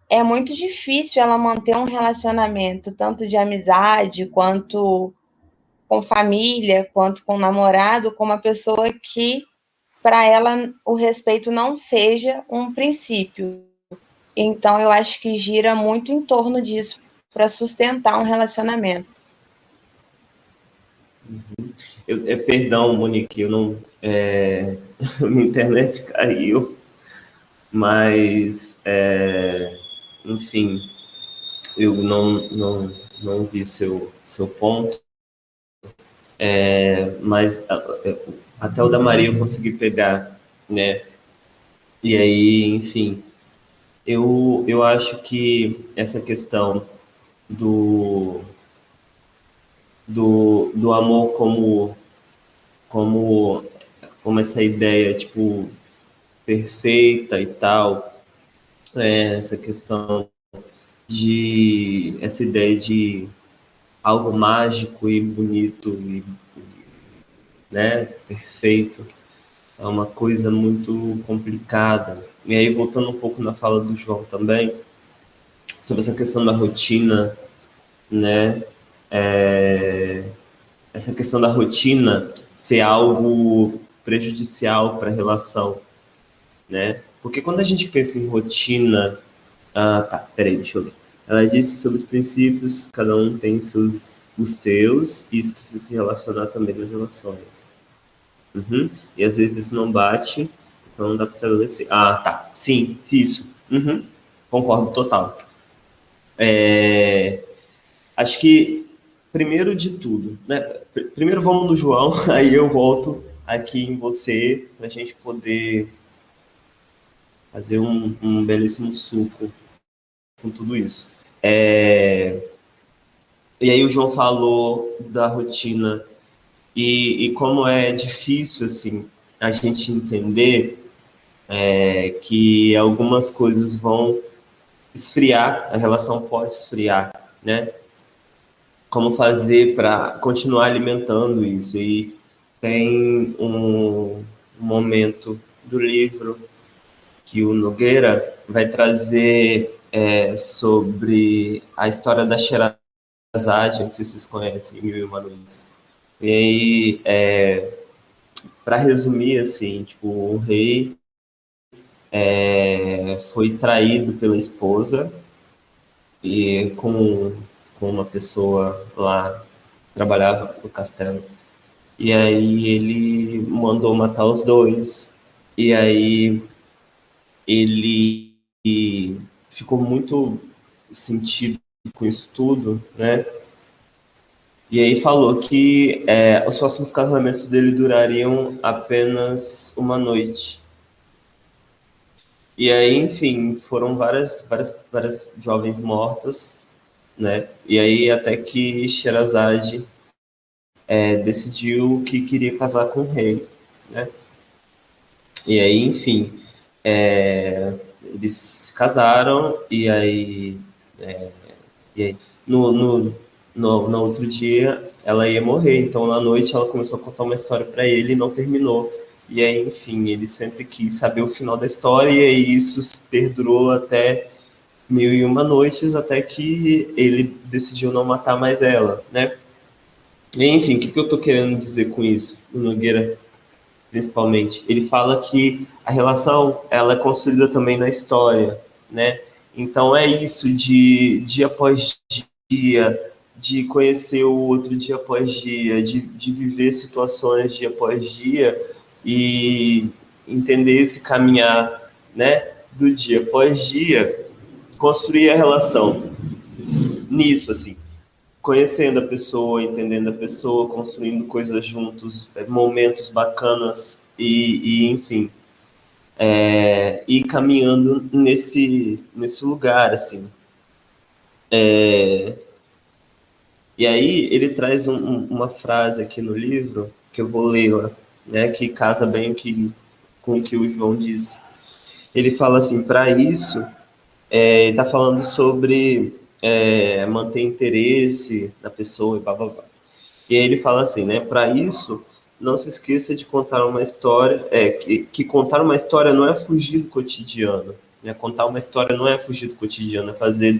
é muito difícil ela manter um relacionamento, tanto de amizade, quanto com família, quanto com namorado, com uma pessoa que, para ela, o respeito não seja um princípio. Então, eu acho que gira muito em torno disso, para sustentar um relacionamento. Perdão, Monique, eu não. Minha internet caiu, mas. Enfim, eu não vi seu ponto, mas até o da Maria eu consegui pegar, né? E aí, enfim, eu acho que essa questão do amor como essa ideia, tipo, perfeita e tal, essa questão essa ideia de algo mágico e bonito e, né, perfeito, é uma coisa muito complicada. E aí, voltando um pouco na fala do João também, sobre essa questão da rotina, né, essa questão da rotina ser algo prejudicial para a relação, né? Porque quando a gente pensa em rotina... peraí, deixa eu ler. Ela disse sobre os princípios, cada um tem os seus, e isso precisa se relacionar também nas relações. Uhum. E às vezes isso não bate, então não dá para estabelecer. Sim, isso. Uhum. Concordo total. Acho que, primeiro de tudo, né? Primeiro vamos no João, aí eu volto aqui em você, para a gente poder fazer um belíssimo suco com tudo isso. E aí o João falou da rotina e como é difícil, assim, a gente entender que algumas coisas vão esfriar, a relação pode esfriar, né? Como fazer para continuar alimentando isso. E tem um momento do livro que o Nogueira vai trazer sobre a história da Sherazade, não sei se vocês conhecem, Mil e Uma Noites. E aí, para resumir, assim, tipo, o rei foi traído pela esposa e com uma pessoa lá que trabalhava no castelo. E aí ele mandou matar os dois. E aí ele ficou muito sentido com isso tudo, né? E aí falou que os próximos casamentos dele durariam apenas uma noite. E aí, enfim, foram várias jovens mortas, né? E aí até que Sherazade decidiu que queria casar com o rei, né? E aí, enfim, eles se casaram e aí no outro dia ela ia morrer. Então, na noite, ela começou a contar uma história para ele e não terminou. E aí, enfim, ele sempre quis saber o final da história e isso perdurou até Mil e Uma Noites, até que ele decidiu não matar mais ela, né? E, enfim, o que eu tô querendo dizer com isso? O Nogueira, principalmente, ele fala que a relação ela é construída também na história, né? Então é isso de dia após dia, de conhecer o outro dia após dia, de viver situações dia após dia e entender esse caminhar, né? Do dia após dia, construir a relação nisso, assim, conhecendo a pessoa, entendendo a pessoa, construindo coisas juntos, momentos bacanas e enfim, e caminhando nesse lugar, assim. E aí ele traz uma frase aqui no livro, que eu vou lê-la, né, que casa bem com o que o João disse. Ele fala assim, para isso, ele está falando sobre manter interesse na pessoa e blá, blá, blá. E aí ele fala assim, né? Para isso, não se esqueça de contar uma história, que contar uma história não é fugir do cotidiano, né? Contar uma história não é fugir do cotidiano, é fazer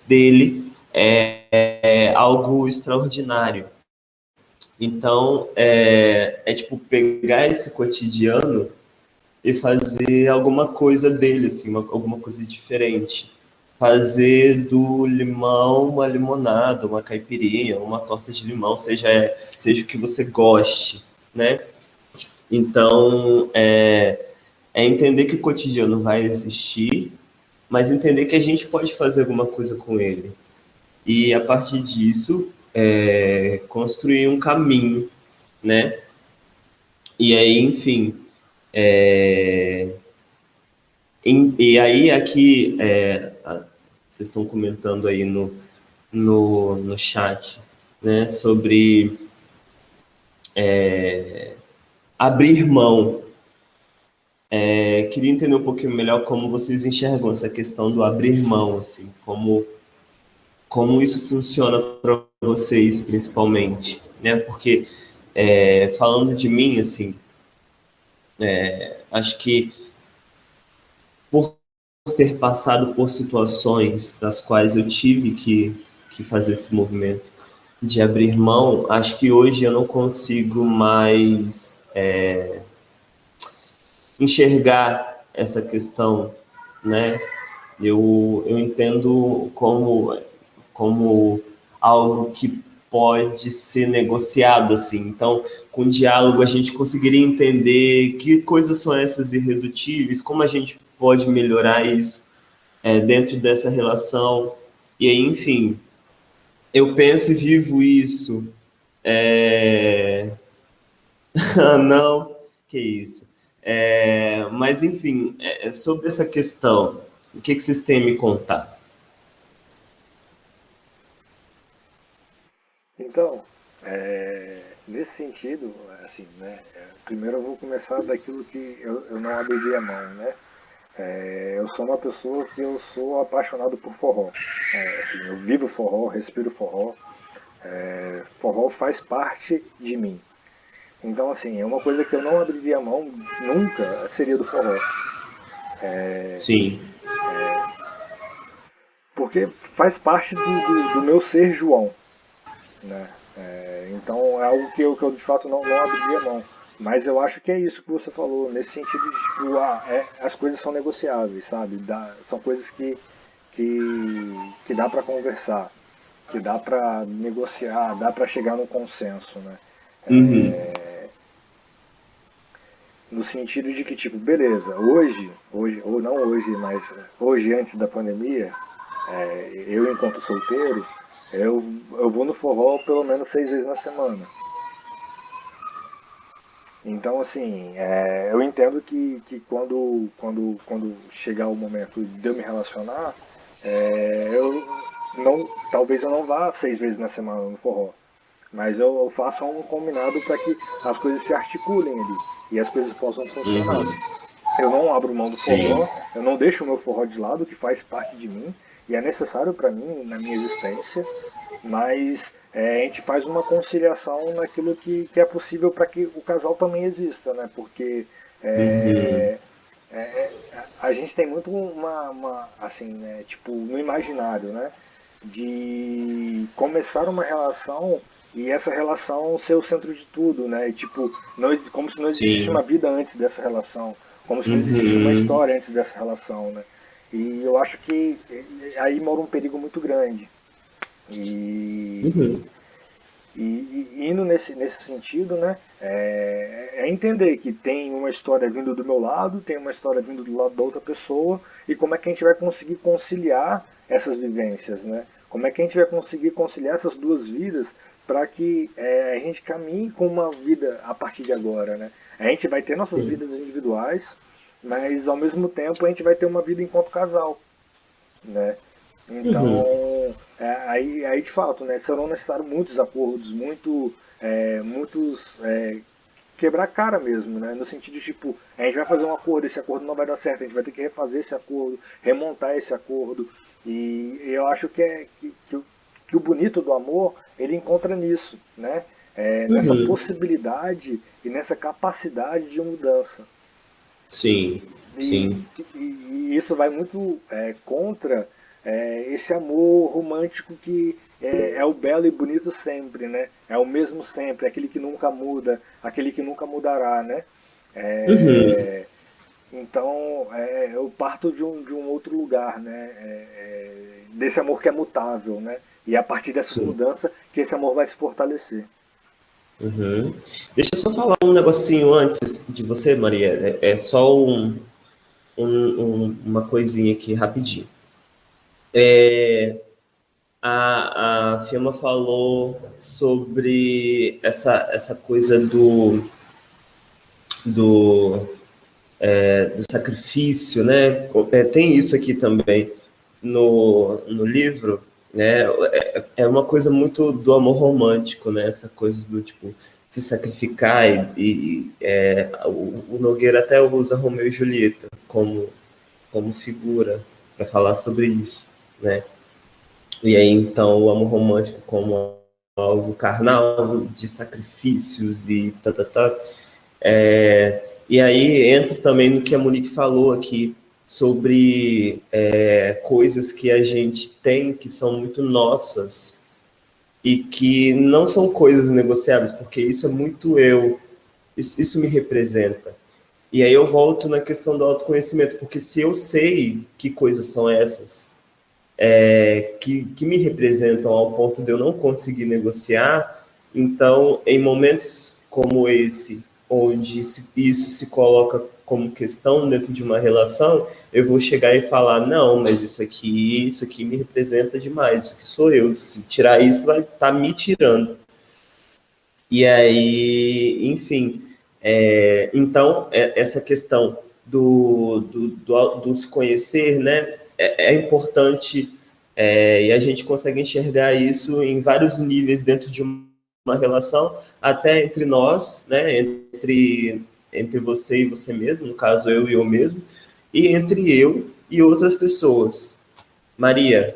dele, algo extraordinário. Então, tipo pegar esse cotidiano e fazer alguma coisa dele, assim, alguma coisa diferente. Fazer do limão uma limonada, uma caipirinha, uma torta de limão, seja o que você goste, né? Então, é entender que o cotidiano vai existir, mas entender que a gente pode fazer alguma coisa com ele. E, a partir disso, construir um caminho, né? E aí, enfim, e aí aqui, vocês estão comentando aí no chat, né, sobre abrir mão. Queria entender um pouquinho melhor como vocês enxergam essa questão do abrir mão, assim, como isso funciona para vocês, principalmente, né? Porque, falando de mim, assim, acho que por ter passado por situações das quais eu tive que fazer esse movimento de abrir mão, acho que hoje eu não consigo mais enxergar essa questão, né? Eu entendo como algo que pode ser negociado, assim. Então, com diálogo, a gente conseguiria entender que coisas são essas irredutíveis, como a gente pode melhorar isso dentro dessa relação. E aí, enfim, eu penso e vivo isso. Não, que isso. Mas, enfim, sobre essa questão, o que vocês têm a me contar? Então, nesse sentido, assim, né? Primeiro eu vou começar daquilo que eu não abri a mão, né? Eu sou uma pessoa que eu sou apaixonado por forró. Assim, eu vivo forró, respiro forró. Forró faz parte de mim. Então, assim, é uma coisa que eu não abriria mão nunca, seria do forró. Sim. Porque faz parte do meu ser João, né? Então é algo que eu de fato não abriria mão. Mas eu acho que é isso que você falou, nesse sentido de, tipo, as coisas são negociáveis, sabe? São coisas que dá para conversar, que dá para negociar, dá para chegar num consenso, né? Uhum. No sentido de que, tipo, beleza, hoje, ou não hoje, mas hoje antes da pandemia, eu enquanto solteiro, eu vou no forró pelo menos 6 vezes na semana. Então, assim, eu entendo que quando chegar o momento de eu me relacionar, talvez eu não vá 6 vezes na semana no forró, mas eu faço um combinado para que as coisas se articulem ali e as coisas possam funcionar. Uhum. Eu não abro mão do Sim. forró, eu não deixo o meu forró de lado, que faz parte de mim e é necessário para mim, na minha existência, mas a gente faz uma conciliação naquilo que é possível para que o casal também exista, né? Porque Uhum. a gente tem muito assim, né? Tipo, no imaginário, né? De começar uma relação e essa relação ser o centro de tudo, né? E, tipo, como se não existisse Sim. uma vida antes dessa relação, como se não existisse uma Uhum. história antes dessa relação, né? E eu acho que aí mora um perigo muito grande. E, Uhum. indo nesse sentido, né, entender que tem uma história vindo do meu lado, tem uma história vindo do lado da outra pessoa, e como é que a gente vai conseguir conciliar essas vivências, né? Como é que a gente vai conseguir conciliar essas duas vidas para que a gente caminhe com uma vida a partir de agora, né? A gente vai ter nossas Sim. vidas individuais, mas ao mesmo tempo a gente vai ter uma vida enquanto casal, né? Uhum. Então, aí de fato, né, serão necessários muitos acordos, muitos quebrar a cara mesmo, né? No sentido de, tipo, a gente vai fazer um acordo, esse acordo não vai dar certo, a gente vai ter que refazer esse acordo, remontar esse acordo. E eu acho que o bonito do amor, ele encontra nisso, né? Nessa Uhum. possibilidade e nessa capacidade de mudança. Sim. E, Sim. e isso vai muito contra esse amor romântico que é o belo e bonito sempre, né? É o mesmo sempre, aquele que nunca muda, aquele que nunca mudará, né? Uhum. É, então, eu parto de um outro lugar, né? Desse amor que é mutável, né? E é a partir dessas Sim. mudanças que esse amor vai se fortalecer. Uhum. Deixa eu só falar um negocinho antes de você, Maria. É só uma coisinha aqui rapidinho. A Fiamma falou sobre essa coisa do, do sacrifício, né? Tem isso aqui também no livro, né? É uma coisa muito do amor romântico, né? Essa coisa do tipo se sacrificar o Nogueira até usa Romeu e Julieta como figura para falar sobre isso, né? E aí então o amor romântico como algo carnal de sacrifícios e tá. E aí entra também no que a Monique falou aqui sobre coisas que a gente tem que são muito nossas e que não são coisas negociáveis, porque isso é muito eu, isso me representa. E aí eu volto na questão do autoconhecimento, porque se eu sei que coisas são essas, que me representam ao ponto de eu não conseguir negociar, então, em momentos como esse, onde isso se coloca como questão dentro de uma relação, eu vou chegar e falar, não, mas isso aqui me representa demais, isso aqui sou eu, se tirar isso vai estar me tirando. E aí, enfim, então, essa questão do se conhecer, né, é importante e a gente consegue enxergar isso em vários níveis dentro de uma relação, até entre nós, né, entre você e você mesmo, no caso eu e eu mesmo, e entre eu e outras pessoas. Maria.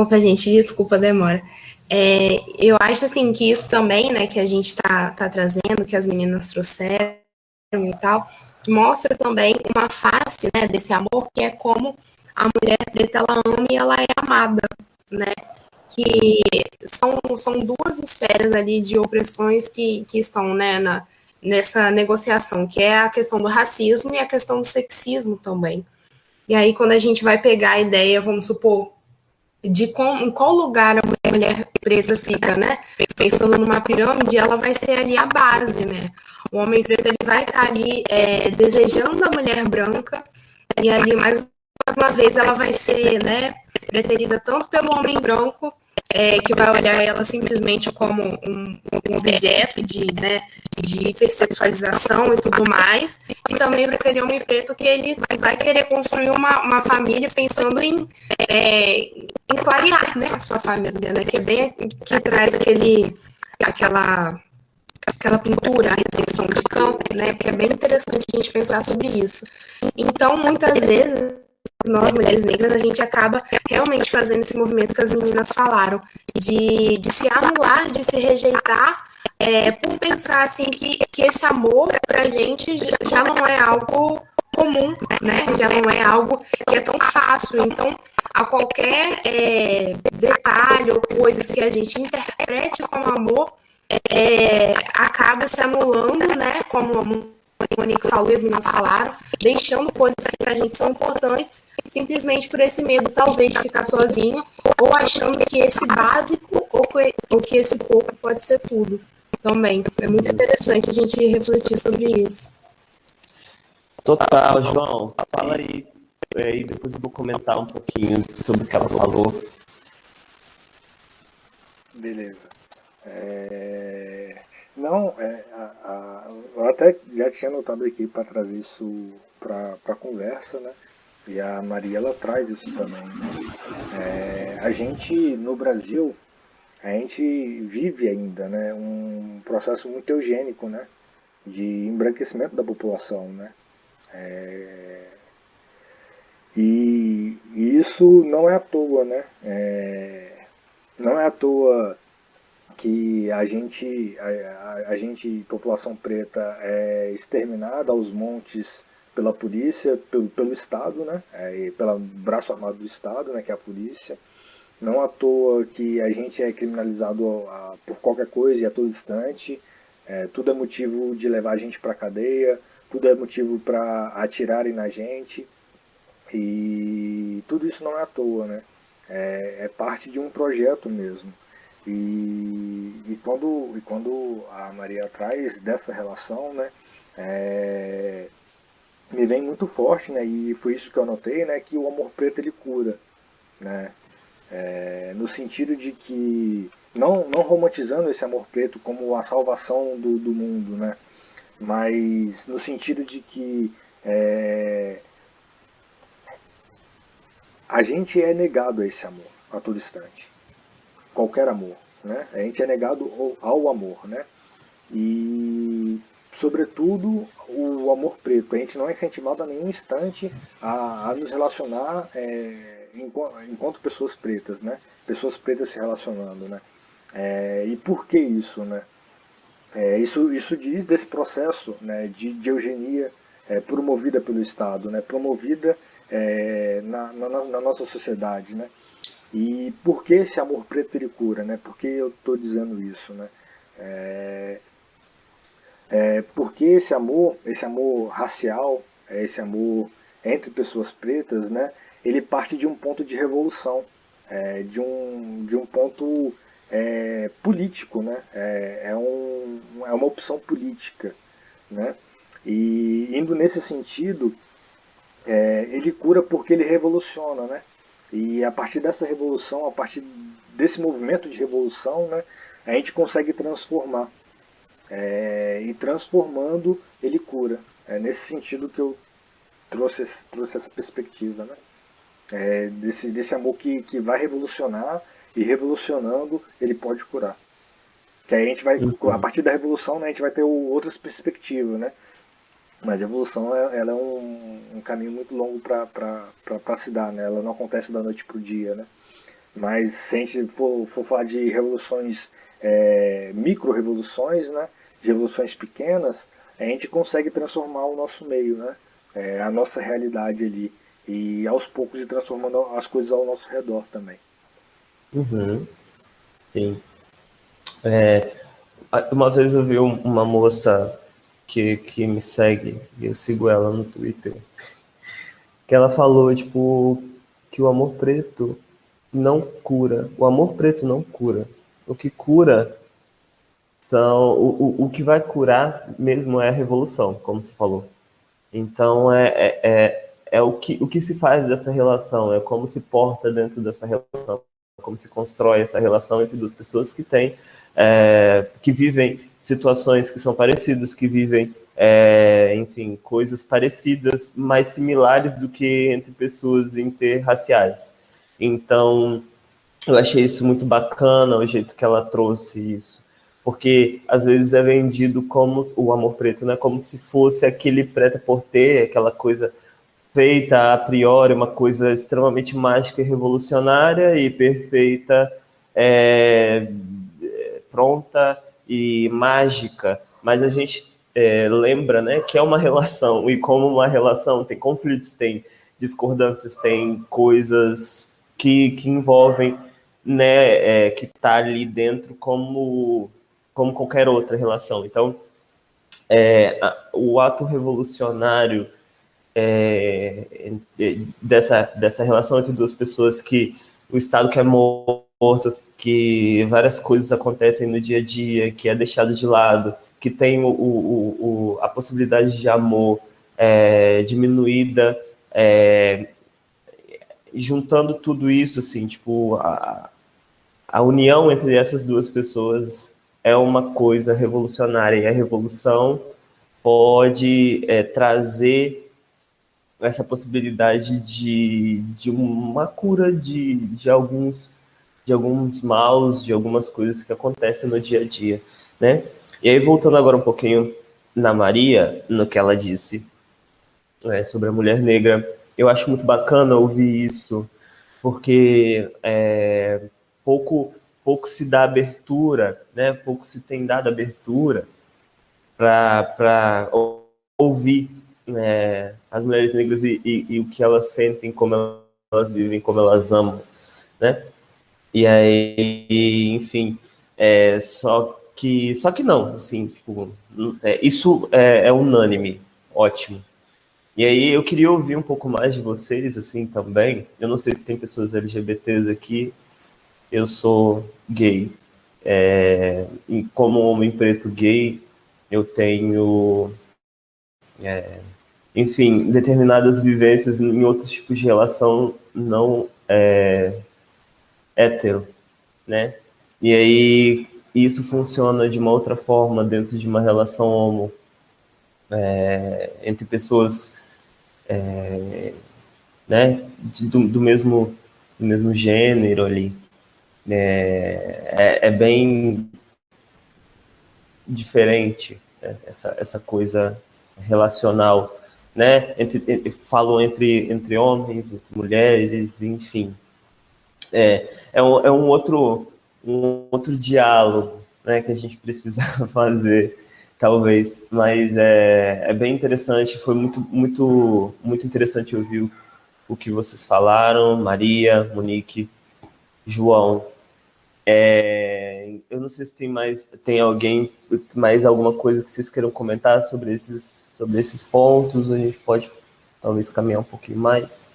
Opa, gente, desculpa a demora. Eu acho assim que isso também, né, que a gente tá trazendo, que as meninas trouxeram e tal, mostra também uma face, né, desse amor, que é como a mulher preta, ela ama e ela é amada, né? Que são duas esferas ali de opressões que estão, né, nessa negociação, que é a questão do racismo e a questão do sexismo também. E aí, quando a gente vai pegar a ideia, vamos supor, de em qual lugar a mulher preta fica, né? Pensando numa pirâmide, ela vai ser ali a base, né? O homem preto ele vai estar ali desejando a mulher branca, e ali, mais uma vez, ela vai ser, né, preterida tanto pelo homem branco, que vai olhar ela simplesmente como um objeto né, de hipersexualização e tudo mais, e também para aquele homem preto que ele vai querer construir uma família pensando em clarear, né, a sua família, né, que é bem que traz aquela pintura, a retenção de campo, né, que é bem interessante a gente pensar sobre isso. Então, muitas vezes, nós, mulheres negras, a gente acaba realmente fazendo esse movimento que as meninas falaram, de se anular, de se rejeitar, por pensar assim que esse amor pra gente já não é algo comum, né? Já não é algo que é tão fácil. Então, a qualquer detalhe ou coisas que a gente interprete como amor, acaba se anulando, né? Como a Monique falou e as meninas falaram, deixando coisas que pra gente são importantes, simplesmente por esse medo, talvez, de ficar sozinho, ou achando que esse básico ou que esse pouco pode ser tudo. Também. É muito interessante a gente refletir sobre isso. Total, João. Fala aí. E depois eu vou comentar um pouquinho sobre o que ela falou. Beleza. Não, eu até já tinha anotado aqui para trazer isso para a conversa, né? E a Maria, ela traz isso também, né? A gente, no Brasil, a gente vive ainda, né, um processo muito eugênico, né? De embranquecimento da população, né? E isso não é à toa, né? Não é à toa que a gente, população preta, é exterminada aos montes pela polícia, pelo Estado, né? E pelo braço armado do Estado, né? Que é a polícia. Não à toa que a gente é criminalizado por qualquer coisa e a todo instante. Tudo é motivo de levar a gente para a cadeia, tudo é motivo para atirarem na gente. E tudo isso não é à toa, né? É parte de um projeto mesmo. E quando a Maria traz dessa relação, né, me vem muito forte, né, e foi isso que eu notei, né, que o amor preto ele cura, né, no sentido de que não romantizando esse amor preto como a salvação do mundo, né, mas no sentido de que a gente é negado a esse amor a todo instante. Qualquer amor, né? A gente é negado ao amor, né? E, sobretudo, o amor preto. A gente não é incentivado a nenhum instante a nos relacionar enquanto pessoas pretas, né? Pessoas pretas se relacionando, né? E por que isso, né? Isso diz desse processo, né, de eugenia promovida pelo Estado, né? Promovida na nossa sociedade, né? E por que esse amor preto ele cura, né? Por que eu estou dizendo isso, né? Porque esse amor racial, esse amor entre pessoas pretas, né? Ele parte de um ponto de revolução, de um ponto político, né? É uma opção política, né? E indo nesse sentido, ele cura porque ele revoluciona, né? E a partir dessa revolução, a partir desse movimento de revolução, né, a gente consegue transformar. E transformando, ele cura. É nesse sentido que eu trouxe essa perspectiva, né? Desse amor que vai revolucionar, e revolucionando, ele pode curar. Que aí a gente vai, a partir da revolução, né, a gente vai ter outras perspectivas, né? Mas a evolução ela é um caminho muito longo para se dar, né? Ela não acontece da noite para o dia, né? Mas se a gente for falar de revoluções, micro-revoluções, né, de revoluções pequenas, a gente consegue transformar o nosso meio, né, a nossa realidade ali, e aos poucos ir transformando as coisas ao nosso redor também. Uhum, sim. Uma vez eu vi uma moça que me segue, e eu sigo ela no Twitter, que ela falou, tipo, que o amor preto não cura. O amor preto não cura. O que cura são... O que vai curar mesmo é a revolução, como você falou. Então, é o que se faz dessa relação, é como se porta dentro dessa relação, como se constrói essa relação entre duas pessoas que têm, que vivem situações que são parecidas, que vivem, enfim, coisas parecidas, mais similares do que entre pessoas interraciais. Então, eu achei isso muito bacana, o jeito que ela trouxe isso. Porque às vezes é vendido como o amor preto, né? Como se fosse aquele prêt-à-porter, aquela coisa feita a priori, uma coisa extremamente mágica e revolucionária e perfeita, pronta e mágica. Mas a gente lembra, né, que é uma relação, e como uma relação tem conflitos, tem discordâncias, tem coisas que envolvem, né, que está ali dentro como qualquer outra relação. Então, o ato revolucionário dessa relação entre duas pessoas, que o Estado quer morto, que várias coisas acontecem no dia a dia, que é deixado de lado, que tem a possibilidade de amor diminuída, juntando tudo isso, assim, tipo, a união entre essas duas pessoas é uma coisa revolucionária, e a revolução pode trazer essa possibilidade de uma cura de alguns maus, de algumas coisas que acontecem no dia a dia, né? E aí, voltando agora um pouquinho na Maria, no que ela disse sobre a mulher negra, eu acho muito bacana ouvir isso, porque pouco, pouco se dá abertura, né? Pouco se tem dado abertura para ouvir as mulheres negras e o que elas sentem, como elas vivem, como elas amam, né? E aí, enfim, só que não, assim, tipo, isso é unânime, ótimo. E aí eu queria ouvir um pouco mais de vocês, assim, também. Eu não sei se tem pessoas LGBTs aqui, eu sou gay. E como homem preto gay, eu tenho, enfim, determinadas vivências em outros tipos de relação não hétero, né? E aí isso funciona de uma outra forma dentro de uma relação homo, entre pessoas, né, do mesmo gênero ali. É bem diferente, né, essa coisa relacional, né? Falam entre homens, entre mulheres, enfim. É um outro diálogo, né, que a gente precisa fazer, talvez. Mas é bem interessante, foi muito interessante ouvir o que vocês falaram, Maria, Monique, João. Eu não sei se tem alguém, mais alguma coisa que vocês queiram comentar sobre esses pontos, a gente pode talvez caminhar um pouquinho mais.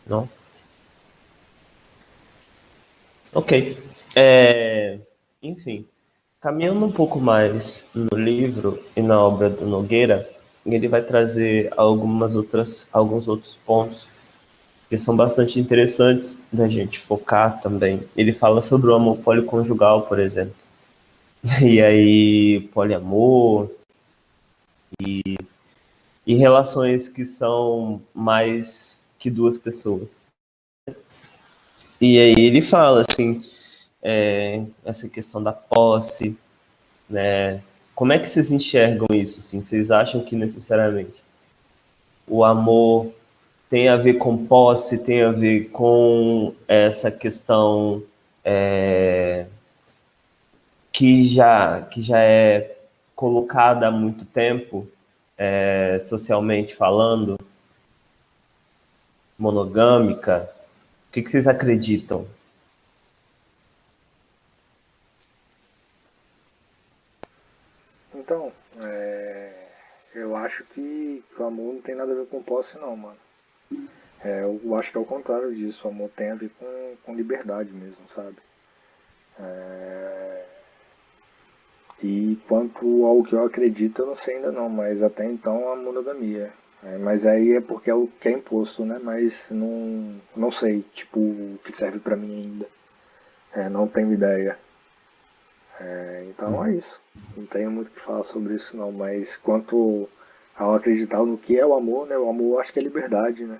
Não? Ok. Enfim, caminhando um pouco mais no livro e na obra do Nogueira, ele vai trazer alguns outros pontos que são bastante interessantes da gente focar também. Ele fala sobre o amor policonjugal, por exemplo. E aí, poliamor e relações que são mais que duas pessoas. E aí ele fala, assim, essa questão da posse, né? Como é que vocês enxergam isso? Assim? Vocês acham que necessariamente o amor tem a ver com posse, tem a ver com essa questão que já é colocada há muito tempo, socialmente falando, monogâmica. O que vocês acreditam? Então, eu acho que o amor não tem nada a ver com posse, não, mano. Eu acho que é o contrário disso. O amor tem a ver com liberdade mesmo, sabe? E quanto ao que eu acredito, eu não sei ainda não, mas até então a monogamia. Mas aí é porque é o que é imposto, né? Mas não sei, tipo, o que serve pra mim ainda. Não tenho ideia. Então é isso. Não tenho muito o que falar sobre isso não, mas quanto ao acreditar no que é o amor, né? O amor eu acho que é liberdade, né?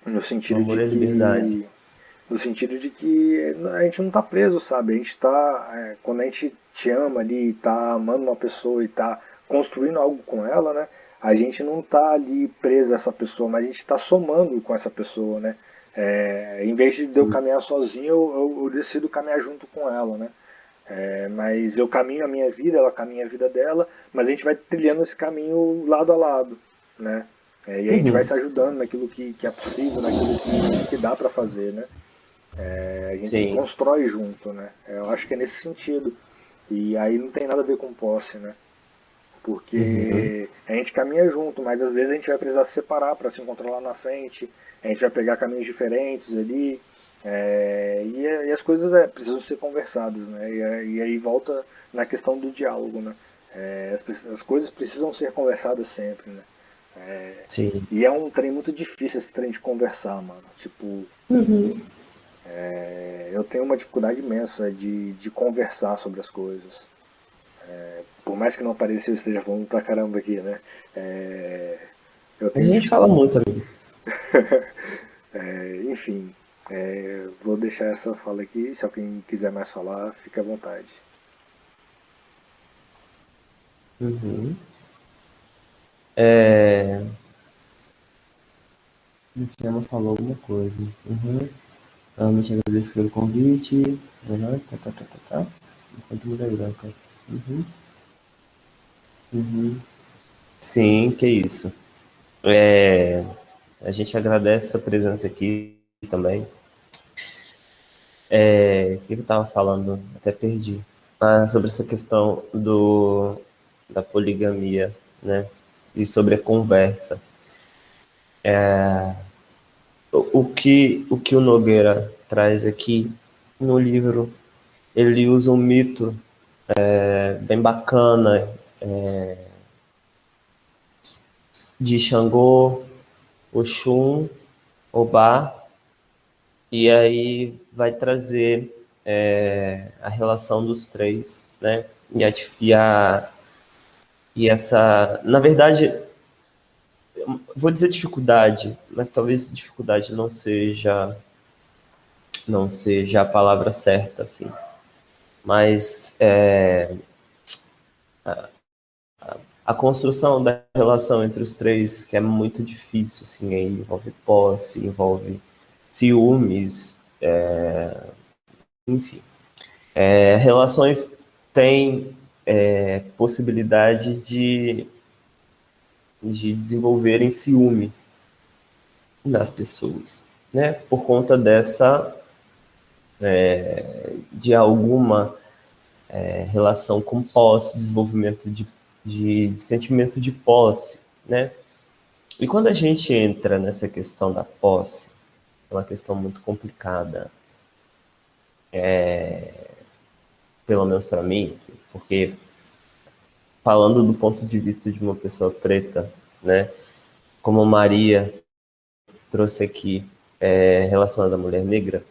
No O sentido amor de é liberdade. que no sentido de que a gente não tá preso, sabe? A gente tá, quando a gente te ama ali, tá amando uma pessoa e tá construindo algo com ela, né? A gente não tá ali preso a essa pessoa, mas a gente tá somando com essa pessoa, né? Em vez de eu Sim. caminhar sozinho, eu decido caminhar junto com ela, né? Mas eu caminho a minha vida, ela caminha a vida dela, mas a gente vai trilhando esse caminho lado a lado, né? E a gente vai se ajudando naquilo que é possível, naquilo que dá para fazer, né? A gente se Sim. constrói junto, né? Eu acho que é nesse sentido. E aí não tem nada a ver com posse, né? Uhum. Porque a gente caminha junto, mas às vezes a gente vai precisar se separar para se encontrar lá na frente, a gente vai pegar caminhos diferentes ali, e as coisas precisam ser conversadas, né? E aí volta na questão do diálogo, né? As coisas precisam ser conversadas sempre, né? Sim. E é um trem muito difícil esse trem de conversar, mano. Tipo, eu tenho uma dificuldade imensa de conversar sobre as coisas. Por mais que não pareça, eu esteja falando pra caramba aqui, né? Eu Mas a tenho gente fala dificuldade. muito, amigo. Enfim, vou deixar essa fala aqui. Se alguém quiser mais falar, fique à vontade. Uhum. É... Luciano falou alguma coisa. Uhum. Realmente agradeço pelo convite. Uhum. Tá. Enquanto mulher branca. Uhum. Uhum. Sim, que isso. A gente agradece a presença aqui também. O que eu estava falando? Até perdi. Sobre essa questão da poligamia, né? E sobre a conversa. O que o Nogueira traz aqui no livro, ele usa um mito bem bacana de Xangô, Oxum, Obá, e aí vai trazer a relação dos três, né? E essa, na verdade, vou dizer dificuldade, mas talvez dificuldade não seja a palavra certa, assim. Mas a construção da relação entre os três, que é muito difícil, assim, aí envolve posse, envolve ciúmes, enfim. Relações têm possibilidade de desenvolverem ciúme nas pessoas, né? Por conta de alguma relação com posse, desenvolvimento de sentimento de posse, né? E quando a gente entra nessa questão da posse, é uma questão muito complicada, pelo menos para mim, assim, porque falando do ponto de vista de uma pessoa preta, né? Como Maria trouxe aqui, relacionada à mulher negra,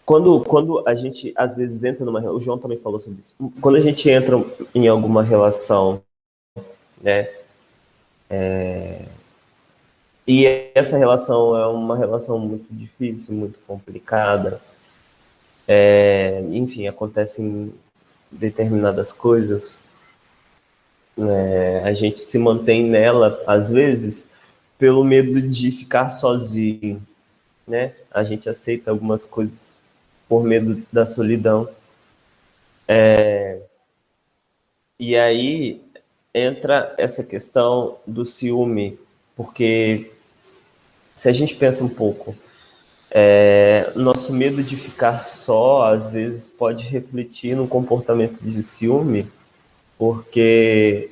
quando a gente às vezes entra o João também falou sobre isso, quando a gente entra em alguma relação, né? E essa relação é uma relação muito difícil, muito complicada. Enfim, acontecem determinadas coisas. A gente se mantém nela, às vezes, pelo medo de ficar sozinho, né? A gente aceita algumas coisas por medo da solidão. E aí entra essa questão do ciúme, porque se a gente pensa um pouco, nosso medo de ficar só, às vezes, pode refletir no comportamento de ciúme, porque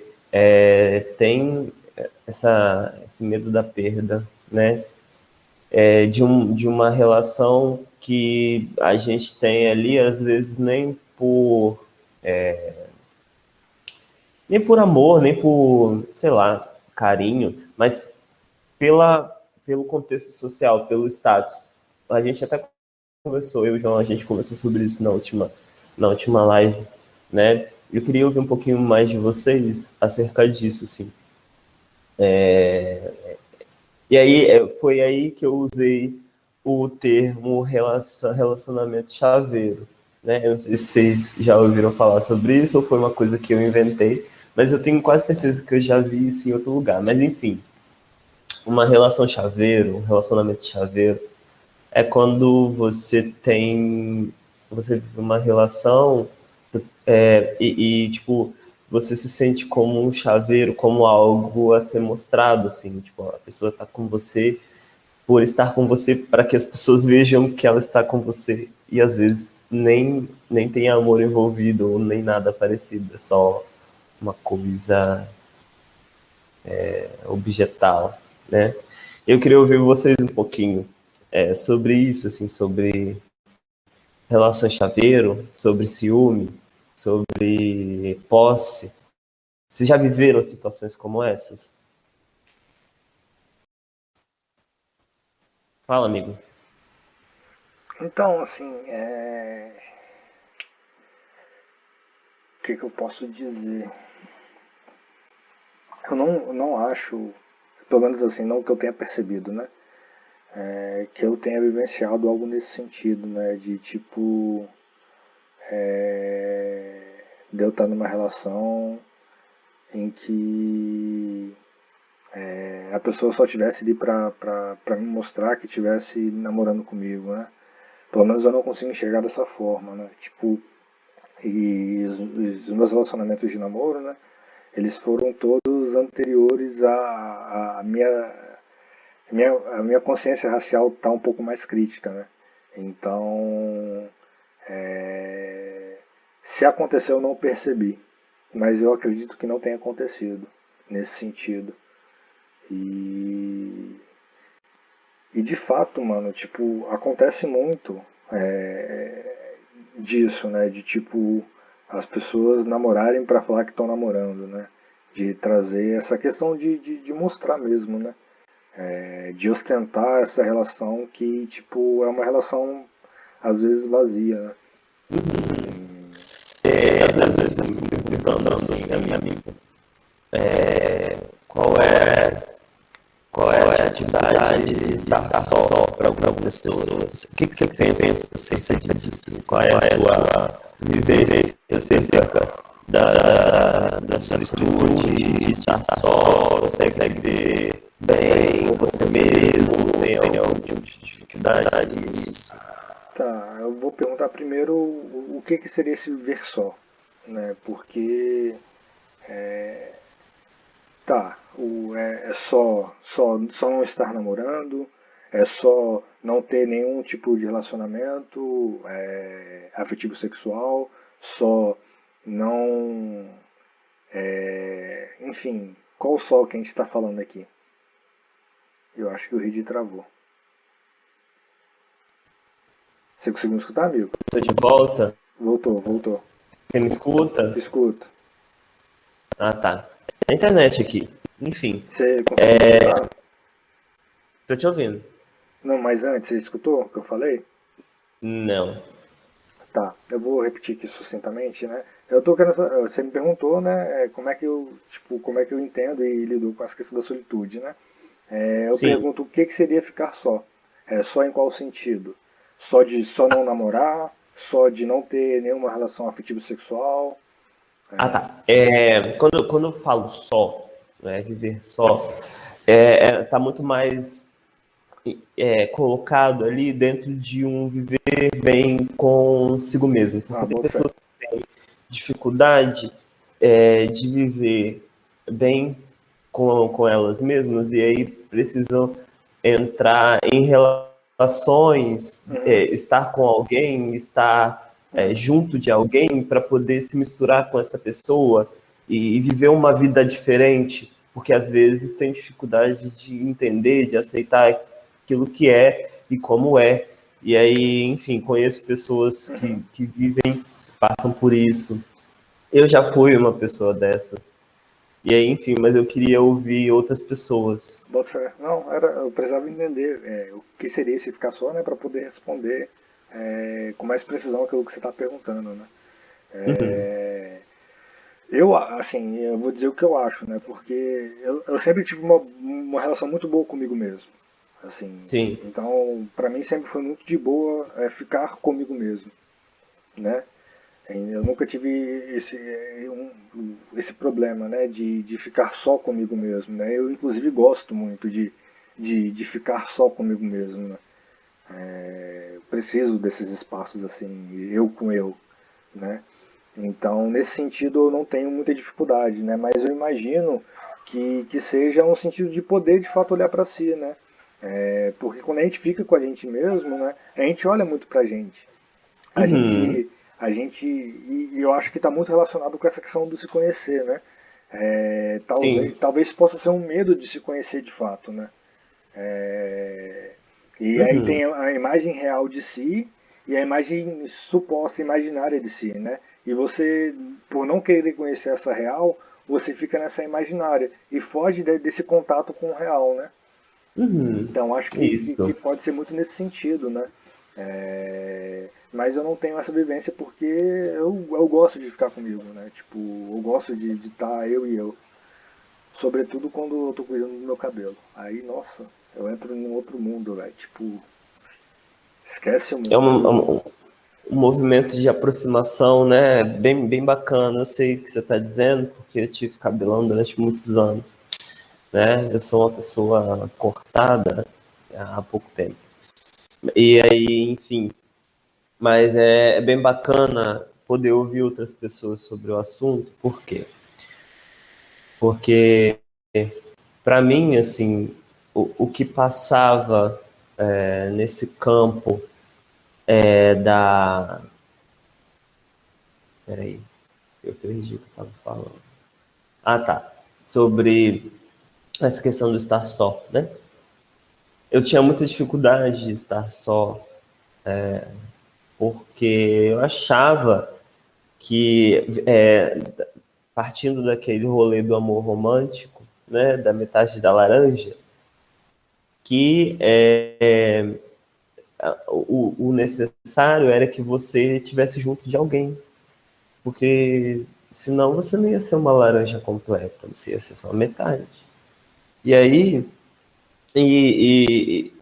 tem esse medo da perda, né? De uma relação que a gente tem ali, às vezes, nem por amor, nem por, sei lá, carinho, mas pelo contexto social, pelo status. A gente até conversou, eu e o João, a gente conversou sobre isso na última live, né? Eu queria ouvir um pouquinho mais de vocês acerca disso, assim. E aí, foi aí que eu usei o termo relacionamento chaveiro, né? Eu não sei se vocês já ouviram falar sobre isso ou foi uma coisa que eu inventei, mas eu tenho quase certeza que eu já vi isso em outro lugar. Mas, enfim, uma relação chaveiro, um relacionamento chaveiro, é quando você vive uma relação tipo, você se sente como um chaveiro, como algo a ser mostrado, assim, tipo, a pessoa está com você por estar com você para que as pessoas vejam que ela está com você e às vezes nem tem amor envolvido ou nem nada parecido, é só uma coisa objetal, né? Eu queria ouvir vocês um pouquinho sobre isso, assim, sobre relações chaveiro, sobre ciúme, sobre posse. Vocês já viveram situações como essas? Fala, amigo. Então, assim, o que eu posso dizer? Eu não acho, pelo menos assim, não que eu tenha percebido, né? Que eu tenha vivenciado algo nesse sentido, né? De tipo, de eu estar numa relação em que a pessoa só tivesse ali pra me mostrar que estivesse namorando comigo, né? Pelo menos eu não consigo enxergar dessa forma, né? Tipo, e os meus relacionamentos de namoro, né? Eles foram todos anteriores à minha consciência racial tá um pouco mais crítica, né? Então, se aconteceu eu não percebi, mas eu acredito que não tenha acontecido nesse sentido. E de fato, mano, tipo, acontece muito disso, né? De tipo, as pessoas namorarem pra falar que estão namorando, né? De trazer essa questão de mostrar mesmo, né? De ostentar essa relação que, tipo, é uma relação às vezes vazia, né? Às vezes eu fico me perguntando assim, amigo, qual é a atividade de estar só para algumas pessoas? O que você pensa acerca disso? Qual é a sua vivência acerca da solitude, de estar só? Você consegue ver bem com você mesmo? Tem algum tipo de dificuldade nisso? Tá, eu vou perguntar primeiro o que seria esse viver só, né? Porque tá, é só não estar namorando, é só não ter nenhum tipo de relacionamento afetivo sexual, só não. Enfim, qual o sol que a gente está falando aqui? Eu acho que o Reed travou. Você conseguiu me escutar, amigo? Tô de volta? Voltou. Você me escuta? Escuta. Ah, tá. A internet aqui. Enfim, Você conseguiu me escutar? tô te ouvindo. Não, mas antes, você escutou o que eu falei? Não. Tá, eu vou repetir aqui sucintamente, né? Eu tô querendo, você me perguntou, né, como é que eu entendo e lido com essa questão da solitude, né? Eu Sim. pergunto o que seria ficar só? Só em qual sentido? Só de só não namorar? Só de não ter nenhuma relação afetivo sexual? Ah, tá. Quando eu falo só, né, viver só, tá muito mais colocado ali dentro de um viver bem consigo mesmo. Porque tem boto fé. pessoas que têm dificuldade de viver bem com elas mesmas e aí precisam entrar em relações, estar com alguém, estar junto de alguém para poder se misturar com essa pessoa e viver uma vida diferente, porque às vezes tem dificuldade de entender, de aceitar aquilo que é e como é. E aí, enfim, conheço pessoas que vivem, passam por isso. Eu já fui uma pessoa dessas. E aí, enfim, mas eu queria ouvir outras pessoas. Boto fé. Não, eu precisava entender o que seria esse ficar só, né, para poder responder com mais precisão aquilo que você está perguntando, né. Assim, eu vou dizer o que eu acho, né, porque eu sempre tive uma relação muito boa comigo mesmo, assim. Sim. Então, para mim sempre foi muito de boa ficar comigo mesmo, né. Eu nunca tive esse problema, né, de ficar só comigo mesmo, né. Eu, inclusive, gosto muito de ficar só comigo mesmo, né. Preciso desses espaços, assim, eu com eu, né. Então, nesse sentido, eu não tenho muita dificuldade, né, mas eu imagino que seja um sentido de poder, de fato, olhar para si, né. Porque quando a gente fica com a gente mesmo, né, a gente olha muito pra gente. E eu acho que está muito relacionado com essa questão do se conhecer, né? Talvez possa ser um medo de se conhecer de fato, né? E aí tem a imagem real de si e a imagem suposta, imaginária de si, né? E você, por não querer conhecer essa real, você fica nessa imaginária e foge desse contato com o real, né? Então acho que pode ser muito nesse sentido, né? Mas eu não tenho essa vivência porque eu gosto de ficar comigo, né? Tipo, eu gosto de estar eu e eu. Sobretudo quando eu tô cuidando do meu cabelo. Aí, nossa, eu entro em um outro mundo, velho. Tipo, esquece o mundo. É um movimento de aproximação, né? Bem bacana. Eu sei o que você está dizendo, porque eu tive cabelão durante muitos anos, né? Eu sou uma pessoa cortada há pouco tempo. E aí, enfim, mas é bem bacana poder ouvir outras pessoas sobre o assunto. Por quê? Porque, para mim, assim, o que passava nesse campo da... Peraí, eu perdi o que eu estava falando. Ah, tá. Sobre essa questão do estar só, né? Eu tinha muita dificuldade de estar só, porque eu achava que, partindo daquele rolê do amor romântico, né, da metade da laranja, que o necessário era que você estivesse junto de alguém, porque senão você não ia ser uma laranja completa, você ia ser só metade. E aí, e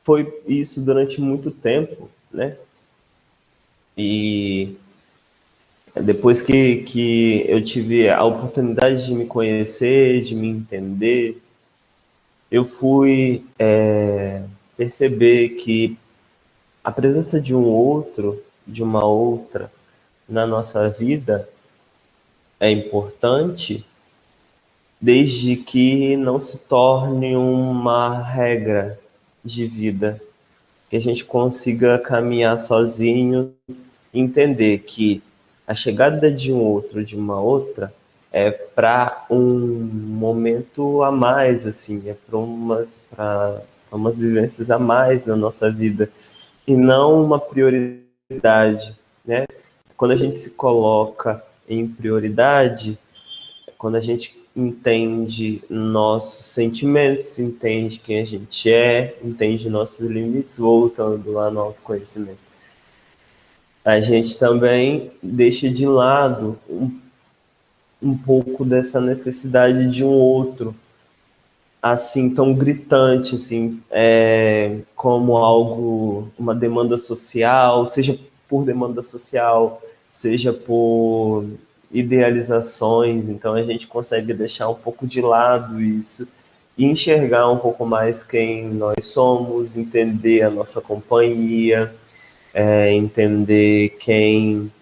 foi isso durante muito tempo, né? E depois que eu tive a oportunidade de me conhecer, de me entender, eu fui perceber que a presença de um outro, de uma outra, na nossa vida é importante, desde que não se torne uma regra de vida, que a gente consiga caminhar sozinho, entender que a chegada de um outro, de uma outra, é para um momento a mais, assim, é para umas vivências a mais na nossa vida, e não uma prioridade, né? Quando a gente se coloca em prioridade, quando a gente entende nossos sentimentos, entende quem a gente entende nossos limites, voltando lá no autoconhecimento, a gente também deixa de lado um pouco dessa necessidade de um outro, assim, tão gritante, assim, como algo, uma demanda social, seja por demanda social, seja por idealizações, então a gente consegue deixar um pouco de lado isso e enxergar um pouco mais quem nós somos, entender a nossa companhia, entender quem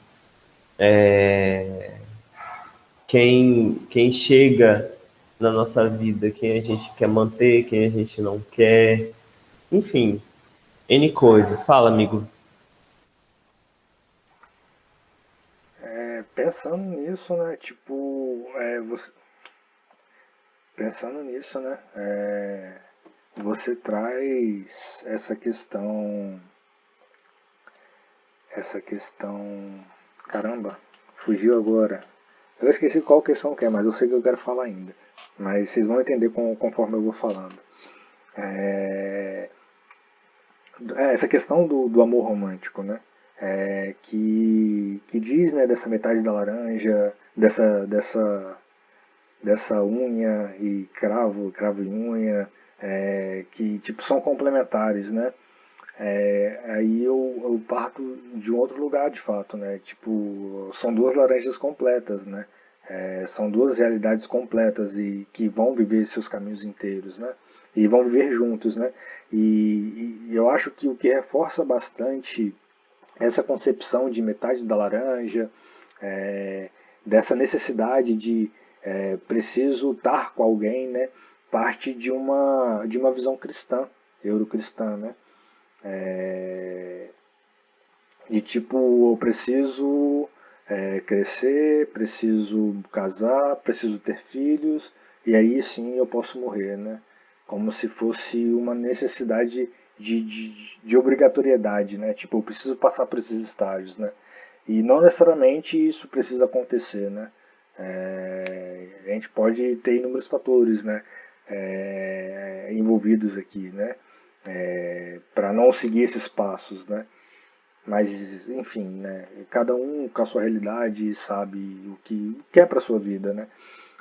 chega na nossa vida, quem a gente quer manter, quem a gente não quer, enfim, N coisas. Fala, amigo. Pensando nisso, né? Tipo, pensando nisso, né? Você traz essa questão, caramba, fugiu agora. Eu esqueci qual questão que é, mas eu sei que eu quero falar ainda. Mas vocês vão entender conforme eu vou falando. Essa questão do amor romântico, né? Que diz, né, dessa metade da laranja, dessa unha e cravo e unha, que tipo são complementares, né? Aí eu parto de um outro lugar de fato, né? Tipo, são duas laranjas completas, né? São duas realidades completas e que vão viver seus caminhos inteiros, né? E vão viver juntos, né? E eu acho que o que reforça bastante essa concepção de metade da laranja, dessa necessidade de preciso estar com alguém, né? Parte de uma visão cristã, eurocristã, né? De tipo, eu preciso crescer, preciso casar, preciso ter filhos, e aí sim eu posso morrer, né? Como se fosse uma necessidade de obrigatoriedade, né? Tipo, eu preciso passar por esses estágios, né? E não necessariamente isso precisa acontecer, né? A gente pode ter inúmeros fatores, né? Envolvidos aqui, né? Para não seguir esses passos, né? Mas, enfim, né? Cada um com a sua realidade sabe o que quer para sua vida, né?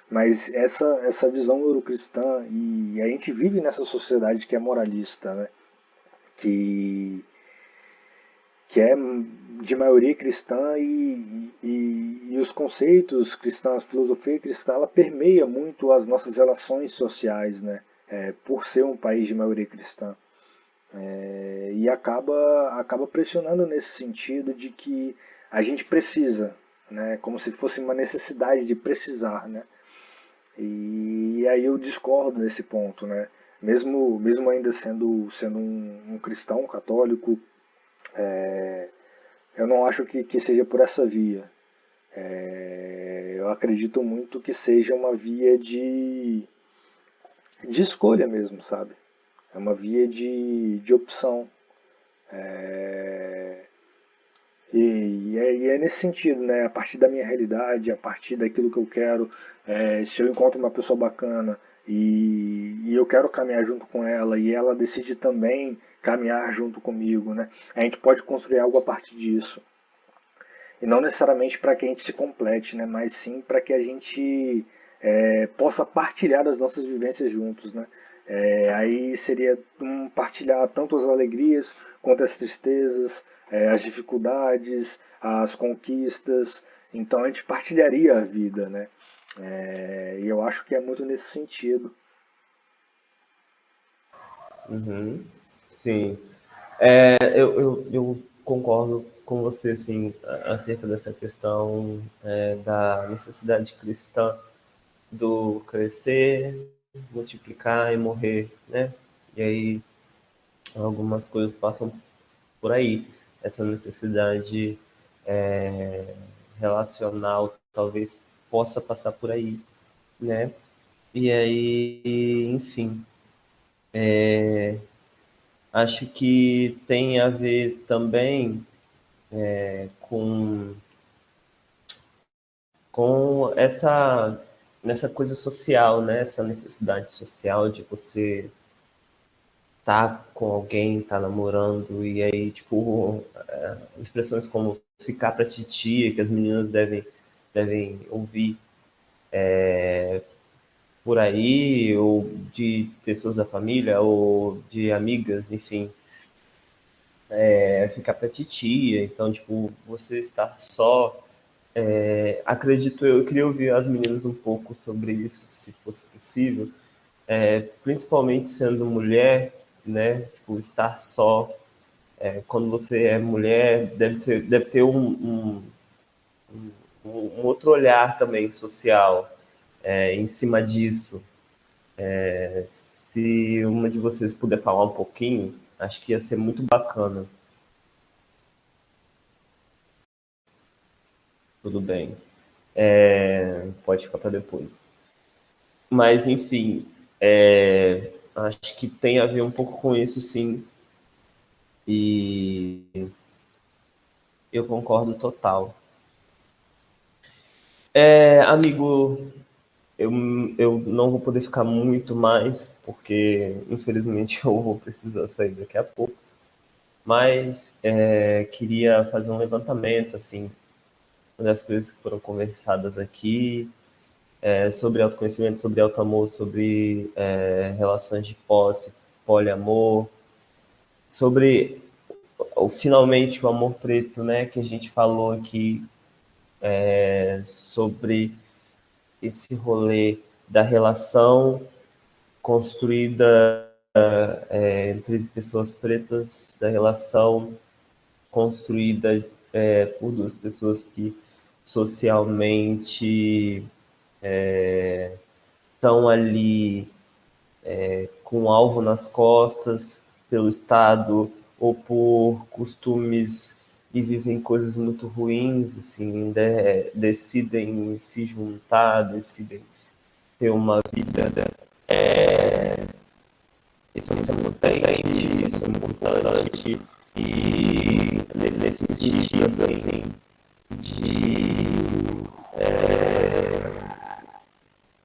Mas essa visão eurocristã, e a gente vive nessa sociedade que é moralista, né? Que, que é de maioria cristã e os conceitos cristãos, a filosofia cristã, ela permeia muito as nossas relações sociais, né? Por ser um país de maioria cristã. E acaba pressionando nesse sentido de que a gente precisa, né? Como se fosse uma necessidade de precisar, né? E aí eu discordo nesse ponto, né? Mesmo ainda sendo um cristão católico, eu não acho que seja por essa via. Eu acredito muito que seja uma via de escolha mesmo, sabe? É uma via de opção. E é nesse sentido, né? A partir da minha realidade, a partir daquilo que eu quero, se eu encontro uma pessoa bacana e eu quero caminhar junto com ela e ela decide também caminhar junto comigo, né? A gente pode construir algo a partir disso. E não necessariamente para que a gente se complete, né? Mas sim para que a gente possa partilhar das nossas vivências juntos, né? Aí seria partilhar tanto as alegrias quanto as tristezas, as dificuldades, as conquistas. Então a gente partilharia a vida, né? E eu acho que é muito nesse sentido. Uhum. Sim. Eu concordo com você, assim, acerca dessa questão da necessidade cristã do crescer, multiplicar e morrer, né? E aí algumas coisas passam por aí. Essa necessidade relacional talvez possa passar por aí, né? E aí, enfim, acho que tem a ver também com nessa coisa social, né? Essa necessidade social de você tá com alguém, tá namorando, e aí, tipo, expressões como ficar pra titia, que as meninas devem ouvir por aí, ou de pessoas da família, ou de amigas, enfim, ficar pra titia, então, tipo, você estar só acredito eu queria ouvir as meninas um pouco sobre isso, se fosse possível, principalmente sendo mulher, né? Tipo, estar só. Quando você é mulher, deve ter um outro olhar também social em cima disso. Se uma de vocês puder falar um pouquinho, acho que ia ser muito bacana. Tudo bem. Pode ficar para depois. Mas, enfim, acho que tem a ver um pouco com isso, sim. E eu concordo total. Amigo, eu, eu não vou poder ficar muito mais, porque infelizmente eu vou precisar sair daqui a pouco. Mas queria fazer um levantamento, assim, das coisas que foram conversadas aqui, sobre autoconhecimento, sobre auto-amor, sobre relações de posse, poliamor, sobre finalmente o amor preto, né, que a gente falou aqui, sobre esse rolê da relação construída entre pessoas pretas, da relação construída por duas pessoas que socialmente estão ali com um alvo nas costas pelo Estado ou por costumes e vivem coisas muito ruins, assim, decidem se juntar, decidem ter uma vida. Isso é importante, isso é importante. E nesse sentido, assim, de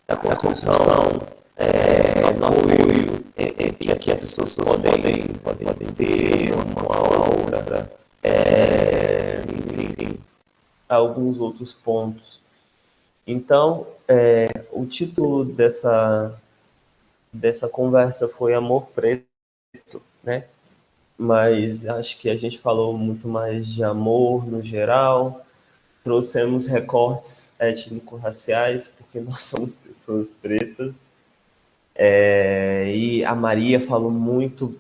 da construção do apoio que as pessoas podem ter uma a outra, enfim, alguns outros pontos. Então, o título dessa conversa foi Amor Preto, né? Mas acho que a gente falou muito mais de amor no geral, trouxemos recortes étnico-raciais, porque nós somos pessoas pretas, e a Maria falou muito